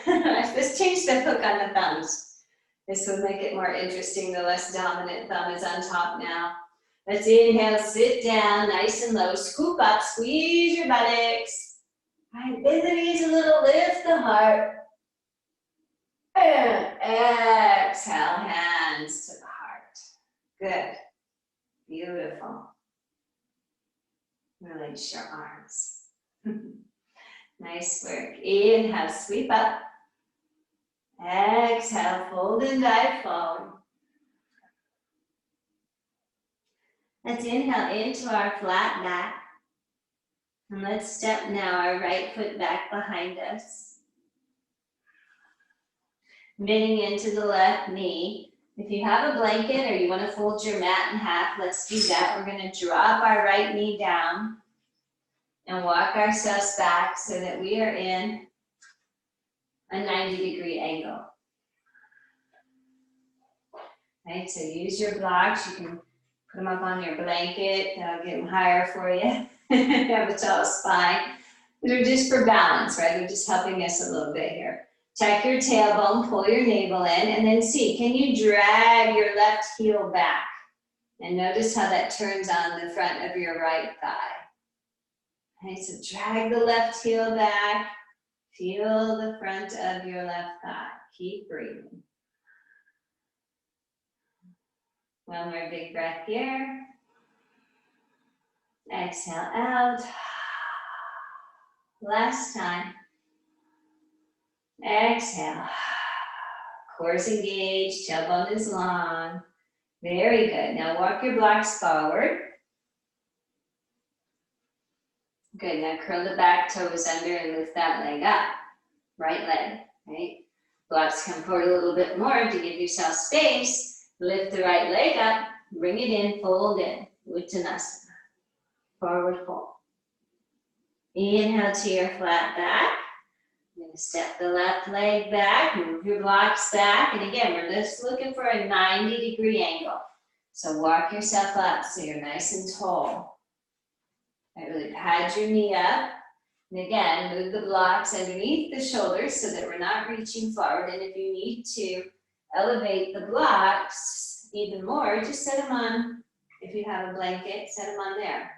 Let's change the hook on the thumbs. This will make it more interesting. The less dominant thumb is on top now. Let's inhale, sit down, nice and low. Scoop up, squeeze your buttocks. All right, bend the knees a little, lift the heart. And exhale, hands to the heart. Good. Beautiful. Release your arms. Nice work. Inhale, sweep up. Exhale, fold and dive forward. Let's inhale into our flat back. And let's step now our right foot back behind us. Bending into the left knee. If you have a blanket or you want to fold your mat in half, let's do that. We're going to drop our right knee down and walk ourselves back so that we are in a 90-degree angle. Right, so use your blocks. You can put them up on your blanket. That'll get them higher for you. Have a tall spine. They're just for balance, right? They're just helping us a little bit here. Tuck your tailbone, pull your navel in, and then see, can you drag your left heel back? And notice how that turns on the front of your right thigh. Okay, so drag the left heel back. Feel the front of your left thigh. Keep breathing. One more big breath here. Exhale out. Last time. Exhale. Core's engaged, tailbone is long. Very good. Now walk your blocks forward. Good. Now curl the back toes under and lift that leg up. Right leg, right? Blocks come forward a little bit more to give yourself space. Lift the right leg up, bring it in, fold in. Uttanasana. Forward fold. Inhale to your flat back. You're going to step the left leg back, move your blocks back. And again, we're just looking for a 90-degree angle. So walk yourself up so you're nice and tall. Right, really pad your knee up. And again, move the blocks underneath the shoulders so that we're not reaching forward. And if you need to elevate the blocks even more, just set them on, if you have a blanket, set them on there.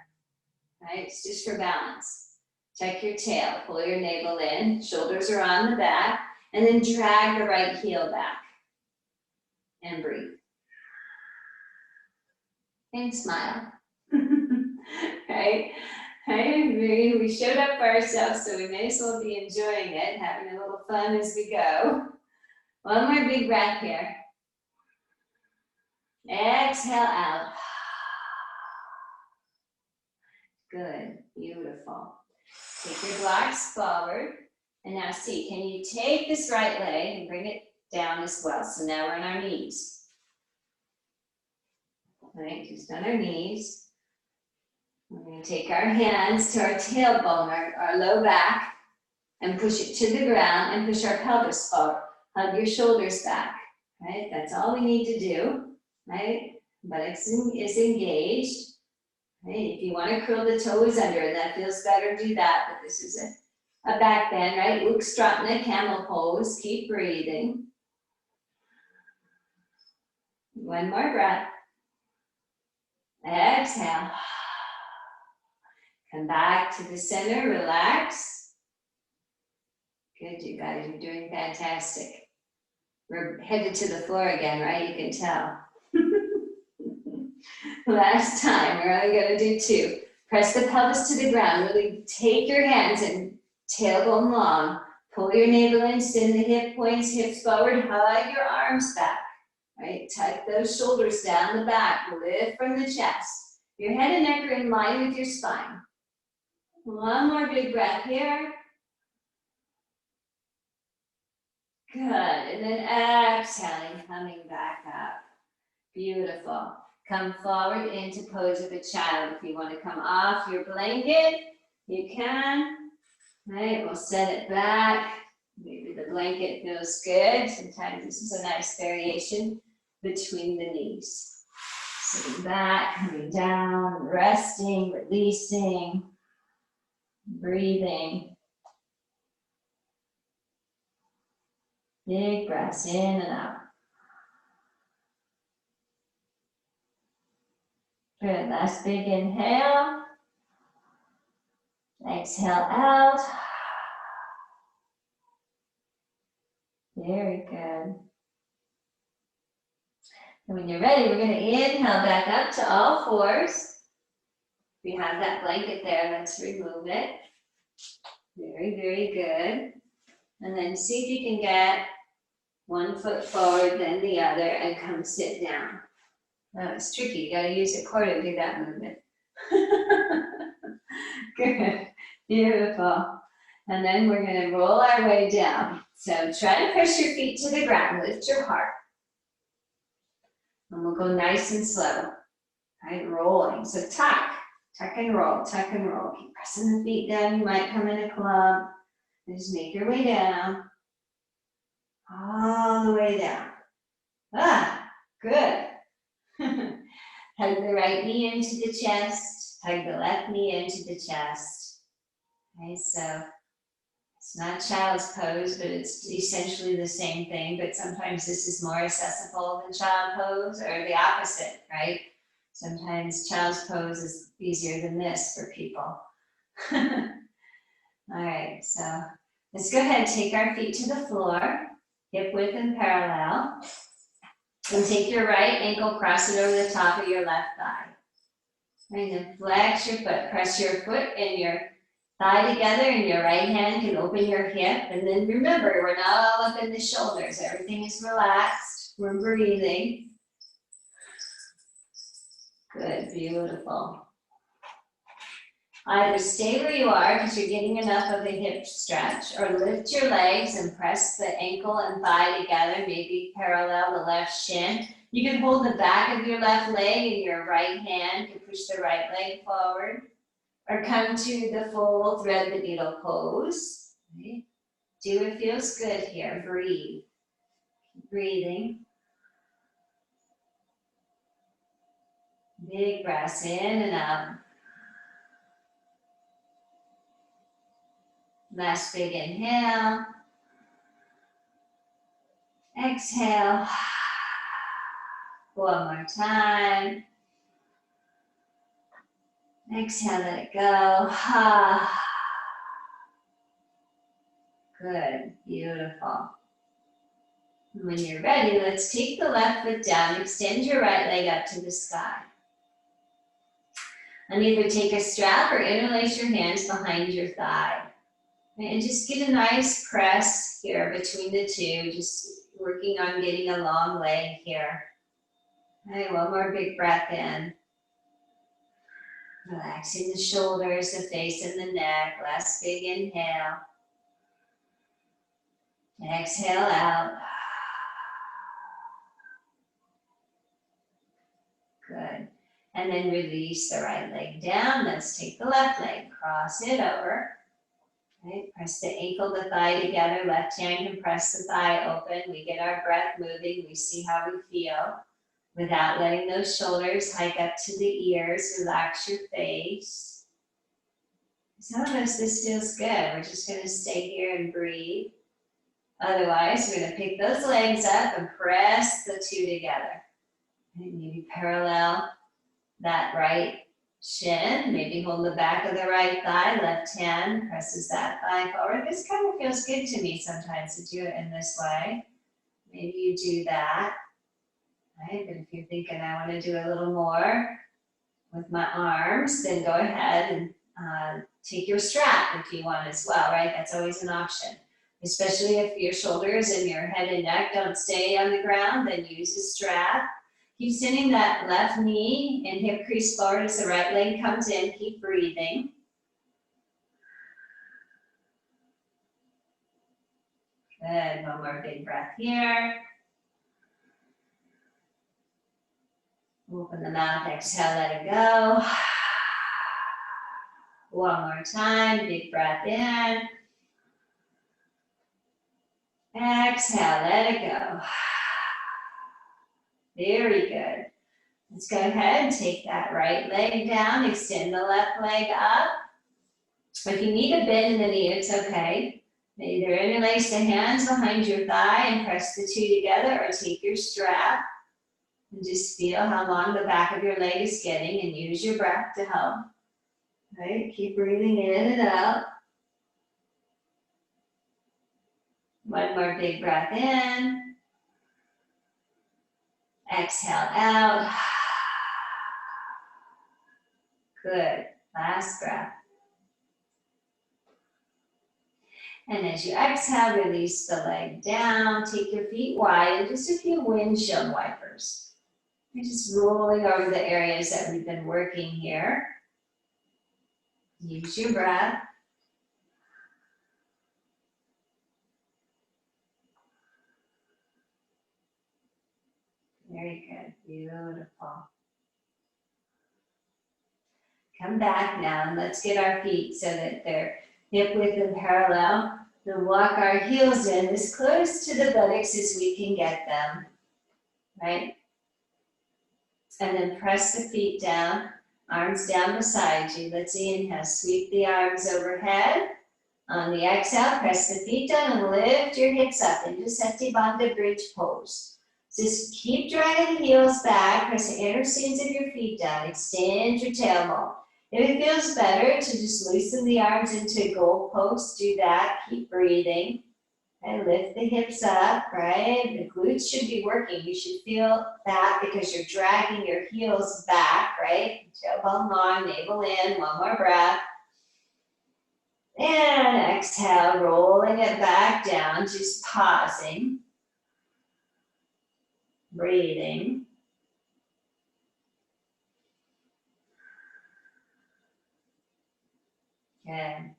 Right, it's just for balance. Check your tail, pull your navel in, shoulders are on the back, and then drag the right heel back. And breathe. And smile. Right? We showed up for ourselves, so we may as well be enjoying it, having a little fun as we go. One more big breath here. Exhale out. Good, beautiful. Take your blocks forward. And now see, can you take this right leg and bring it down as well? So now we're on our knees. Right, just on our knees. We're going to take our hands to our tailbone, our low back, and push it to the ground and push our pelvis forward. Hug your shoulders back, right? That's all we need to do, right? Buttocks is engaged. Right? If you want to curl the toes under and that feels better, do that. But this is a back bend, right? Uttanasana, camel pose. Keep breathing. One more breath. Exhale. Come back to the center, relax. Good, you guys, you're doing fantastic. We're headed to the floor again, right? You can tell. Last time, we're only going to do 2. Press the pelvis to the ground. Really take your hands and tailbone long. Pull your navel in, send the hip points, hips forward, hug your arms back. Right? Tuck those shoulders down the back. Lift from the chest. Your head and neck are in line with your spine. One more big breath here. Good. And then exhaling, coming back up. Beautiful. Come forward into pose of a child. If you want to come off your blanket, you can. Right, we'll set it back. Maybe the blanket feels good. Sometimes this is a nice variation between the knees. Sitting back, coming down, resting, releasing, breathing. Big breaths in and out. Good, last big inhale. Exhale out. Very good. And when you're ready, we're going to inhale back up to all fours. We have that blanket there, let's remove it. Very, very good. And then see if you can get one foot forward, then the other, and come sit down. Oh, it's tricky. You got to use a core to do that movement. Good. Beautiful. And then we're going to roll our way down. So try to push your feet to the ground. Lift your heart. And we'll go nice and slow. Right? Rolling. So tuck. Tuck and roll. Tuck and roll. Keep pressing the feet down. You might come in a club. And just make your way down. All the way down. Ah, good. Hug the right knee into the chest. Hug the left knee into the chest. Okay, so it's not child's pose, but it's essentially the same thing, but sometimes this is more accessible than child pose, or the opposite, right? Sometimes child's pose is easier than this for people. All right, so let's go ahead and take our feet to the floor, hip width and parallel. And take your right ankle, cross it over the top of your left thigh. And then flex your foot. Press your foot and your thigh together, and your right hand can open your hip. And then remember, we're not all up in the shoulders. Everything is relaxed. We're breathing. Good, beautiful. Either stay where you are because you're getting enough of a hip stretch, or lift your legs and press the ankle and thigh together, maybe parallel the left shin. You can hold the back of your left leg in your right hand to push the right leg forward, or come to the full thread the needle pose. Right? Do what feels good here. Breathe. Keep breathing. Big breaths in and out. Last big inhale. Exhale. One more time. Exhale, let it go. Good, beautiful. When you're ready, let's take the left foot down. Extend your right leg up to the sky. And either take a strap or interlace your hands behind your thigh. And just get a nice press here between the two, just working on getting a long leg here. Okay, one more big breath in. Relaxing the shoulders, the face, and the neck. Last big inhale. Exhale out. Good. And then release the right leg down. Let's take the left leg, cross it over. Right? Press the ankle, the thigh together. Left hand can press the thigh open. We get our breath moving. We see how we feel without letting those shoulders hike up to the ears. Relax your face. Some of us, this feels good. We're just going to stay here and breathe. Otherwise, we're going to pick those legs up and press the two together. And maybe parallel that right shin. Maybe hold the back of the right thigh. Left hand presses that thigh forward. This kind of feels good to me sometimes to do it in this way. Maybe you do that. Right? But if you're thinking, I want to do a little more with my arms, then go ahead and take your strap if you want as well, right? That's always an option. Especially if your shoulders and your head and neck don't stay on the ground, then use a strap. Keep sending that left knee and hip crease forward as the right leg comes in. Keep breathing. Good, one more big breath here. Open the mouth, exhale, let it go. One more time, big breath in. Exhale, let it go. Very good. Let's go ahead and take that right leg down, extend the left leg up. If you need a bend in the knee, it's okay. Either interlace the hands behind your thigh and press the two together, or take your strap and just feel how long the back of your leg is getting, and use your breath to help. Right? Keep breathing in and out. One more big breath in. Exhale out. Good. Last breath. And as you exhale, release the leg down. Take your feet wide and just a few windshield wipers. You're just rolling over the areas that we've been working here. Use your breath. Very good. Beautiful. Come back now and let's get our feet so that they're hip width and parallel. Then walk our heels in as close to the buttocks as we can get them. Right? And then press the feet down, arms down beside you. Let's inhale, sweep the arms overhead. On the exhale, press the feet down and lift your hips up into Seti Bandha Bridge pose. Just keep dragging the heels back, press the inner seams of your feet down, extend your tailbone. If it feels better to just loosen the arms into goal pose, do that, keep breathing. And lift the hips up, right? The glutes should be working. You should feel that because you're dragging your heels back, right? Tailbone long, navel in, one more breath. And exhale, rolling it back down, just pausing, breathing. Good.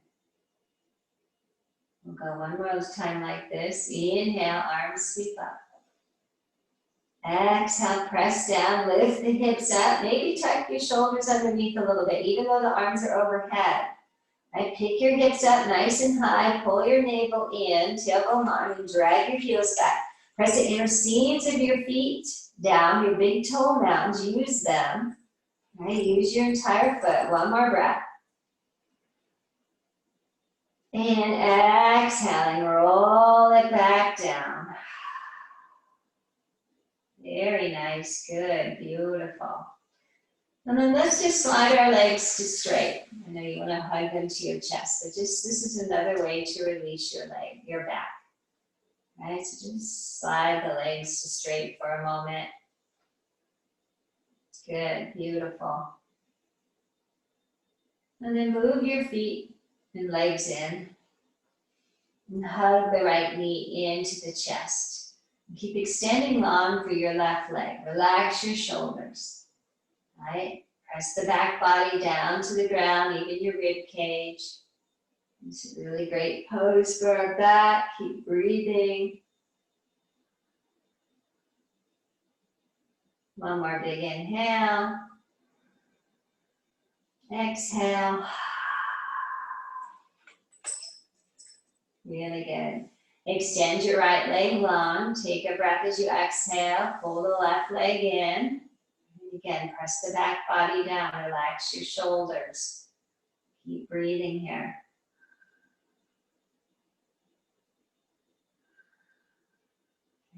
We'll go one more time like this. Inhale, arms sweep up. Exhale, press down, lift the hips up. Maybe tuck your shoulders underneath a little bit, even though the arms are overhead. Right, pick your hips up nice and high, pull your navel in, tailbone on, and drag your heels back. Press the inner seams of your feet down, your big toe mounds, use them. Right, use your entire foot. One more breath. And exhaling, roll it back down. Very nice, good, beautiful. And then let's just slide our legs to straight. I know you want to hug them to your chest, but just this is another way to release your leg, your back. Right, so just slide the legs to straight for a moment. Good, beautiful. And then move your feet and legs in. And hug the right knee into the chest. And keep extending long through your left leg. Relax your shoulders. Right? Press the back body down to the ground, even your rib cage. It's a really great pose for our back. Keep breathing. One more big inhale. Exhale. Really good. Extend your right leg long. Take a breath as you exhale. Pull the left leg in. And again, press the back body down. Relax your shoulders. Keep breathing here.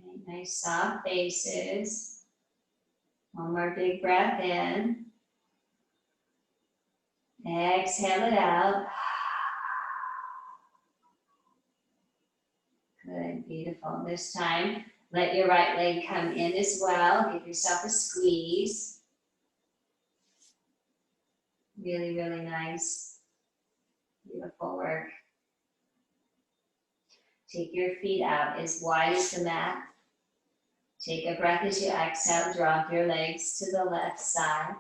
Okay, nice soft faces. One more big breath in. Exhale it out. Good, beautiful. This time, let your right leg come in as well. Give yourself a squeeze. Really, really nice. Beautiful work. Take your feet out as wide as the mat. Take a breath as you exhale. Drop your legs to the left side.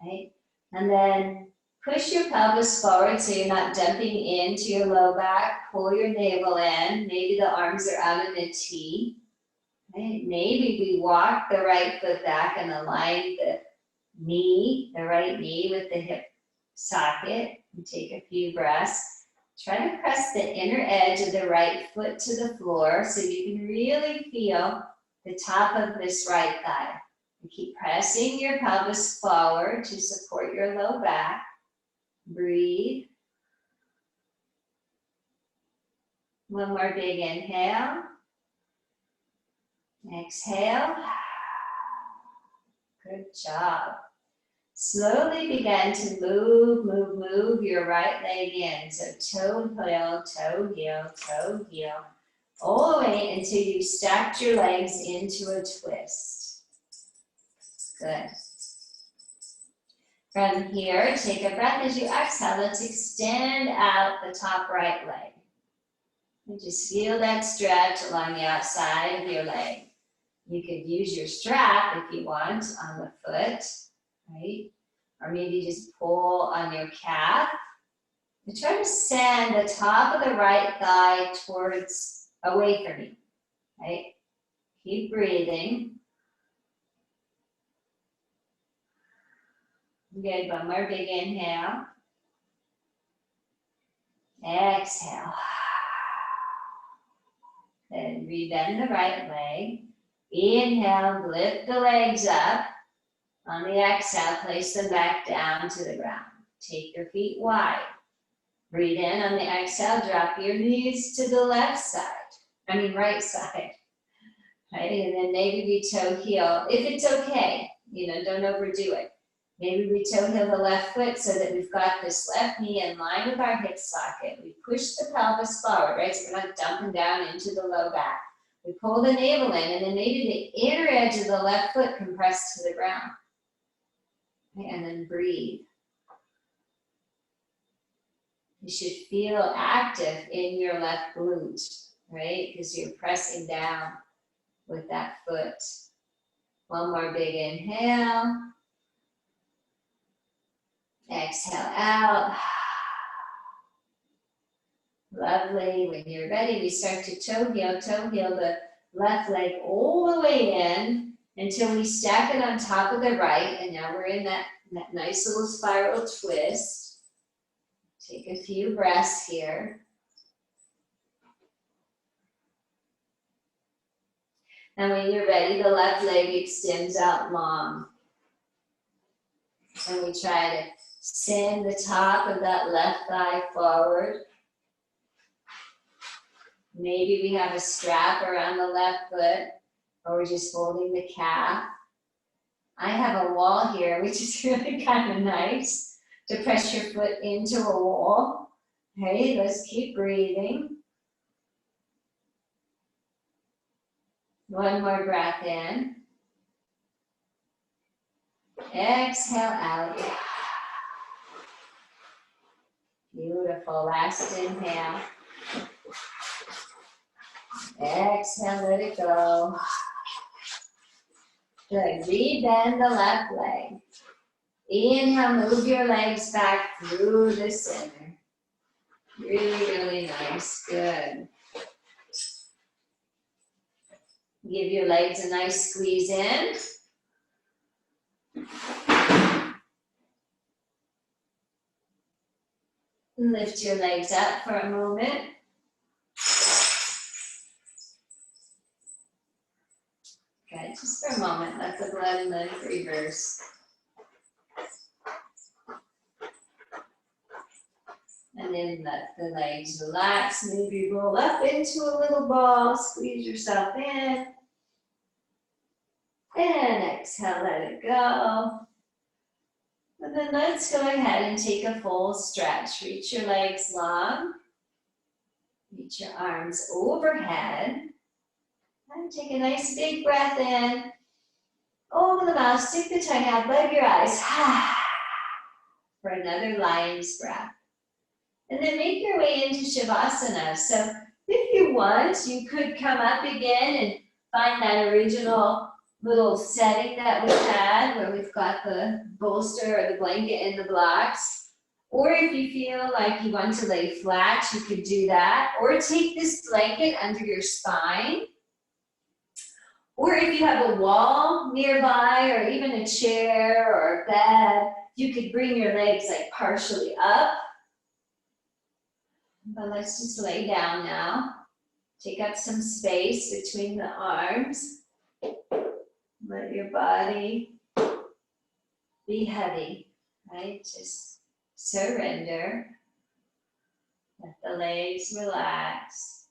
Right? And then push your pelvis forward so you're not dumping into your low back. Pull your navel in. Maybe the arms are out in a T. Right? Maybe we walk the right foot back and align the knee, the right knee with the hip socket. And take a few breaths. Try to press the inner edge of the right foot to the floor so you can really feel the top of this right thigh. And keep pressing your pelvis forward to support your low back. Breathe. One more big inhale. Exhale. Good job. Slowly begin to move your right leg in. So toe heel, all the way until you've stacked your legs into a twist. Good. From here, take a breath as you exhale. Let's extend out the top right leg. And just feel that stretch along the outside of your leg. You could use your strap if you want on the foot, right? Or maybe just pull on your calf. And try to send the top of the right thigh towards, away from you, right? Keep breathing. Good, one more big inhale. Exhale. Then rebend the right leg. Inhale, lift the legs up. On the exhale, place them back down to the ground. Take your feet wide. Breathe in on the exhale, drop your knees to the left side. Right side. Right? And then maybe we toe heel, if it's okay, don't overdo it. Maybe we toe heel the left foot so that we've got this left knee in line with our hip socket. We push the pelvis forward, right? So we're not dumping down into the low back. We pull the navel in, and then maybe the inner edge of the left foot compressed to the ground. Okay, and then breathe. You should feel active in your left glute, right? Because you're pressing down with that foot. One more big inhale. Exhale out. Lovely. When you're ready, we start to toe heel the left leg all the way in until we stack it on top of the right. And now we're in that nice little spiral twist. Take a few breaths here. And when you're ready, the left leg extends out long. And we try to send the top of that left thigh forward. Maybe we have a strap around the left foot, or we're just holding the calf. I have a wall here, which is really kind of nice to press your foot into a wall. Okay, let's keep breathing. One more breath in. Exhale out. Beautiful. Last inhale. Exhale, let it go. Good. Rebend the left leg. Inhale, move your legs back through the center. Really, really nice. Good. Give your legs a nice squeeze in. Lift your legs up for a moment. Good, just for a moment, let the blood and lymph reverse. And then let the legs relax. Maybe roll up into a little ball, squeeze yourself in. And exhale, let it go. And then let's go ahead and take a full stretch. Reach your legs long. Reach your arms overhead. And take a nice big breath in. Over the mouth, stick the tongue out, blur your eyes. For another lion's breath. And then make your way into Shavasana. So if you want, you could come up again and find that original little setting that we had where we've got the bolster or the blanket and the blocks. Or if you feel like you want to lay flat, you could do that. Or take this blanket under your spine. Or if you have a wall nearby or even a chair or a bed, you could bring your legs like partially up. But let's just lay down now. Take up some space between the arms. Let your body be heavy, right? Just surrender. Let the legs relax.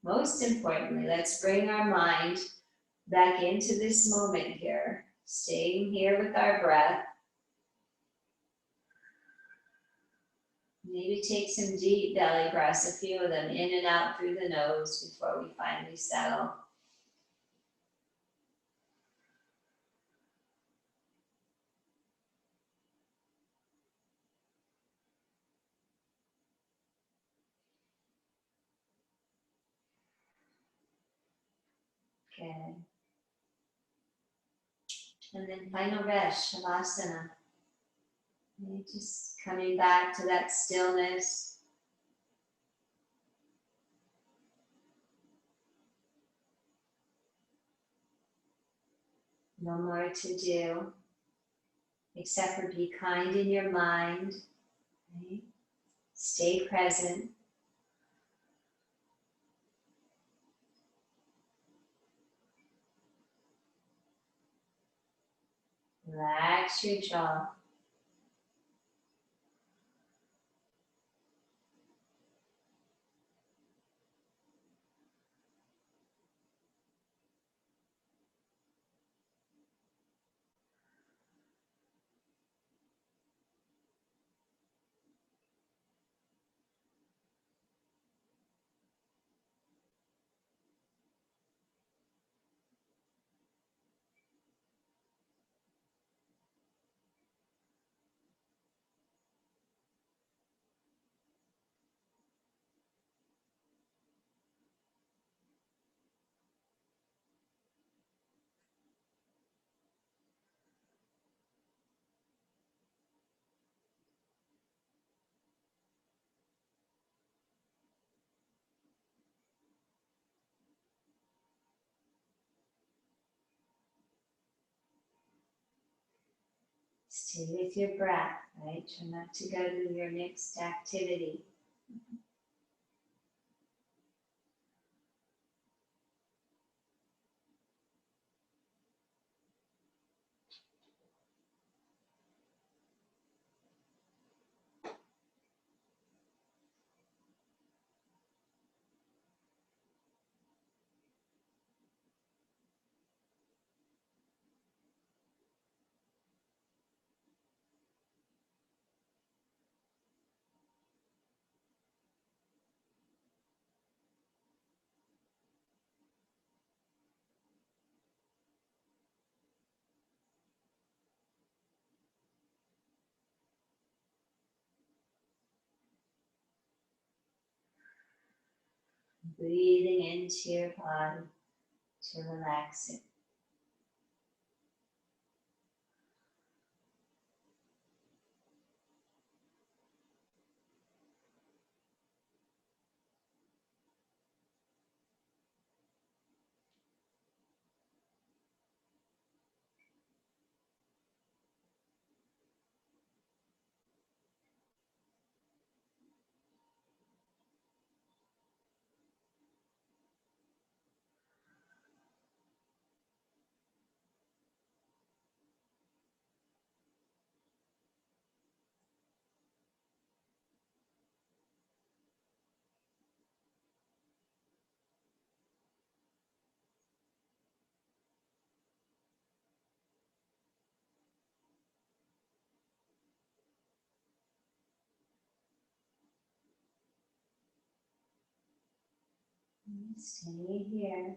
Most importantly, let's bring our mind back into this moment here. Staying here with our breath. Maybe take some deep belly breaths, a few of them, in and out through the nose before we finally settle. Okay. And then final rest, Shavasana. Okay, just coming back to that stillness. No more to do, except for be kind in your mind. Okay? Stay present. Relax your jaw. Stay with your breath, right? Try not to go to your next activity. Breathing into your body to relax it. And stay here.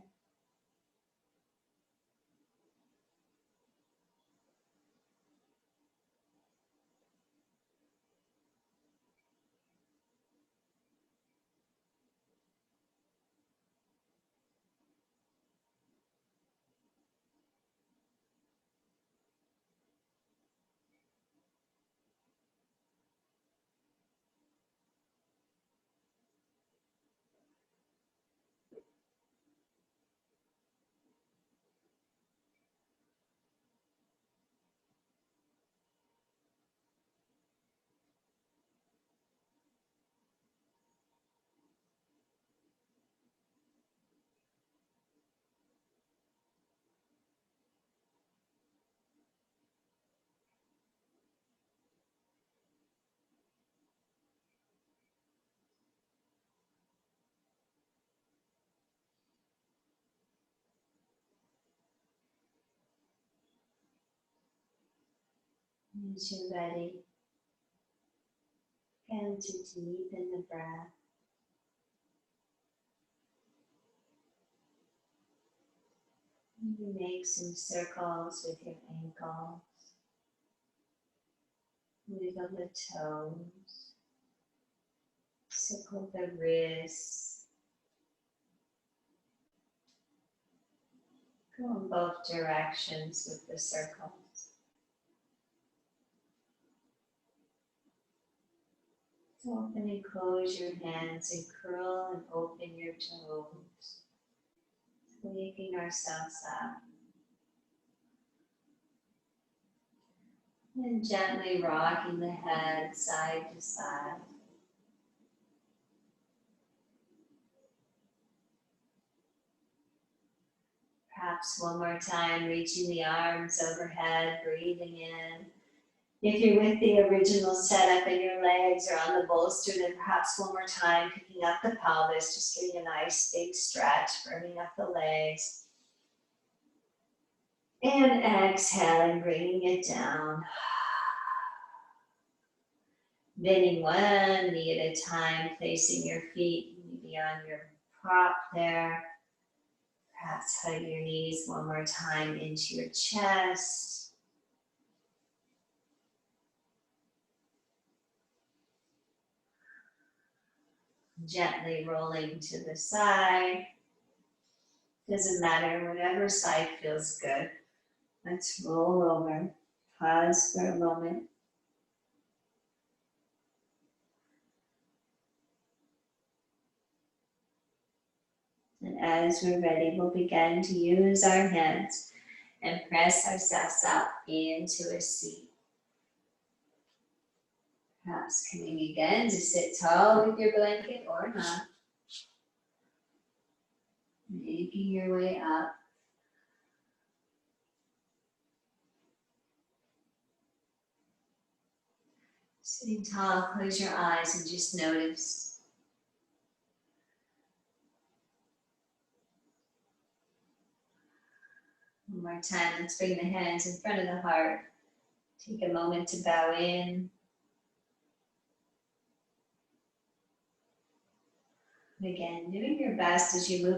As you're ready, begin to deepen the breath. You make some circles with your ankles, wiggle the toes, circle the wrists, go in both directions with the circles. So open and close your hands and curl and open your toes, waking ourselves up. And gently rocking the head side to side. Perhaps one more time, reaching the arms overhead, breathing in. If you're with the original setup and your legs are on the bolster, then perhaps one more time, picking up the pelvis, just getting a nice big stretch, firming up the legs. And exhaling, bringing it down. Bending one knee at a time, placing your feet maybe on your prop there. Perhaps hug your knees one more time into your chest. Gently rolling to the side. Doesn't matter, whatever side feels good. Let's roll over. Pause for a moment. And as we're ready, we'll begin to use our hands and press ourselves up into a seat. Perhaps coming again to sit tall with your blanket or not. Making your way up. Sitting tall, close your eyes and just notice. One more time, let's bring the hands in front of the heart. Take a moment to bow in. And again, doing your best as you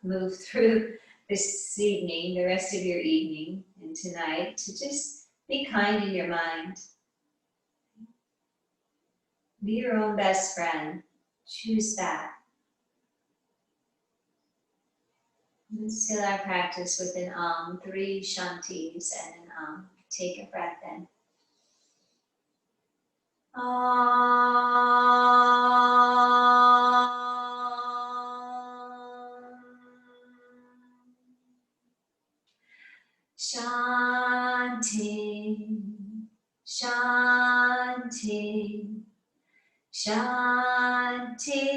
move through this evening, the rest of your evening and tonight, to just be kind in your mind. Be your own best friend. Choose that. Let's seal our practice with an 3 shantis and an Take a breath in. Shanti, Shanti, Shanti.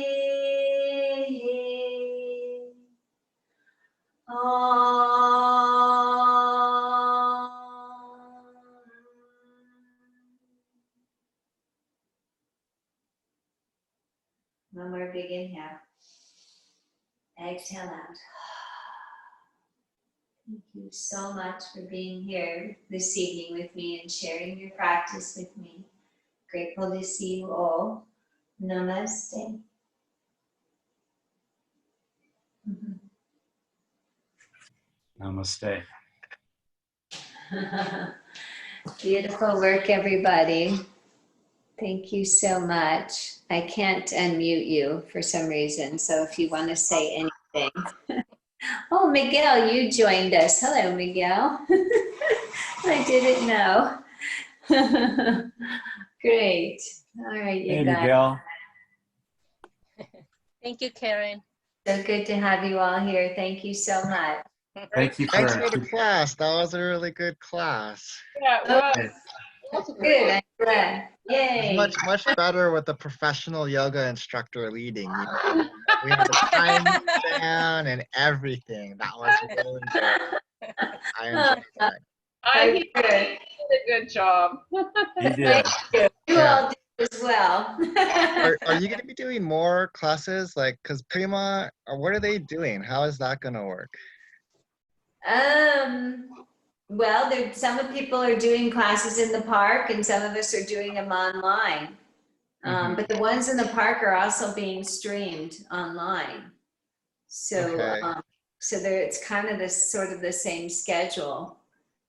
One more big inhale. Exhale out. Thank you so much for being here this evening with me and sharing your practice with me. Grateful to see you all. Namaste. Namaste. Beautiful work, everybody. Thank you so much. I can't unmute you for some reason, so if you want to say anything. Oh, Miguel, you joined us. Hello, Miguel. I didn't know. Great. All right, you Hey, guys. Miguel. Thank you, Karen. So good to have you all here. Thank you so much. Thank you Thanks for for the class. That was a really good class. Yeah, Okay. Good. I'm glad. It's Yay. much better with the professional yoga instructor leading. You know? We had the time down and everything. That was really good. I enjoyed that. He did a good job. you did. You Yeah. all did as well. Are you going to be doing more classes? Like, because Prima, what are they doing? How is that going to work? Well, some of people are doing classes in the park and some of us are doing them online. But the ones in the park are also being streamed online. So, Okay. it's kind of sort of the same schedule.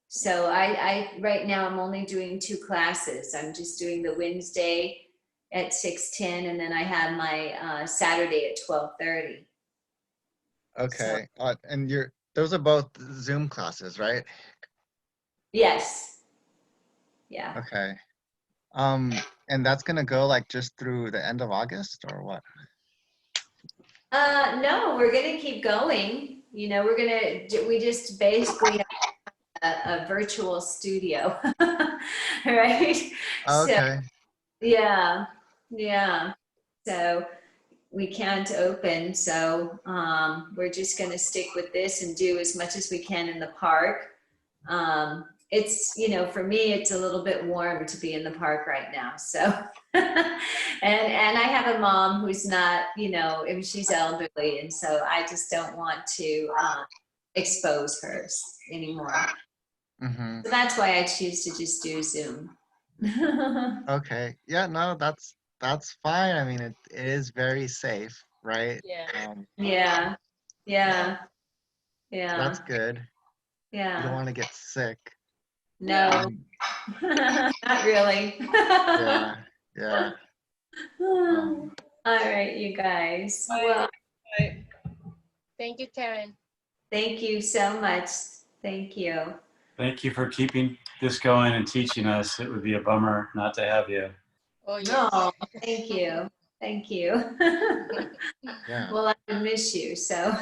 So I right now I'm only doing 2 classes. I'm just doing the Wednesday at 6:10 and then I have my Saturday at 12:30. Okay. And those are both Zoom classes, right? Yes. Yeah. Okay. And that's gonna go like just through the end of August or what? No, we're gonna keep going. You know, we just basically have a virtual studio, right? Okay. So, yeah. So we can't open, so we're just gonna stick with this and do as much as we can in the park. It's, you know, for me, it's a little bit warm to be in the park right now. So, and I have a mom who's not, you know, she's elderly. And so I just don't want to expose her anymore. Mm-hmm. So that's why I choose to just do Zoom. Okay. Yeah, no, that's fine. I mean, it is very safe, right? Yeah. Yeah. So that's good. You don't Yeah. want to get sick. No, not really. Yeah. All right, you guys. Well, Thank you, Karen. thank you so much. Thank you. Thank you for keeping this going and teaching us. It would be a bummer not to have you. Oh, yes. No, thank you. Thank you. Yeah. Well, I would miss you, so.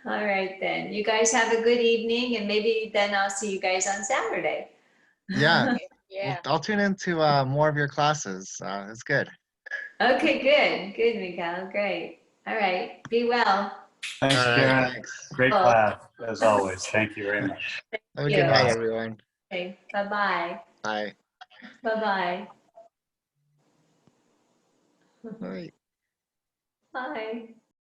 All right, then. You guys have a good evening, and maybe then I'll see you guys on Saturday. Yeah. Yeah. I'll tune into more of your classes. It's good. Okay, good, Miguel, great. All right, be well. Thanks, All right, Karen. thanks. Great Oh. class, as always. Thank you very much. Have a you. good night, everyone. Okay, bye-bye, Bye. bye-bye. Bye. Bye.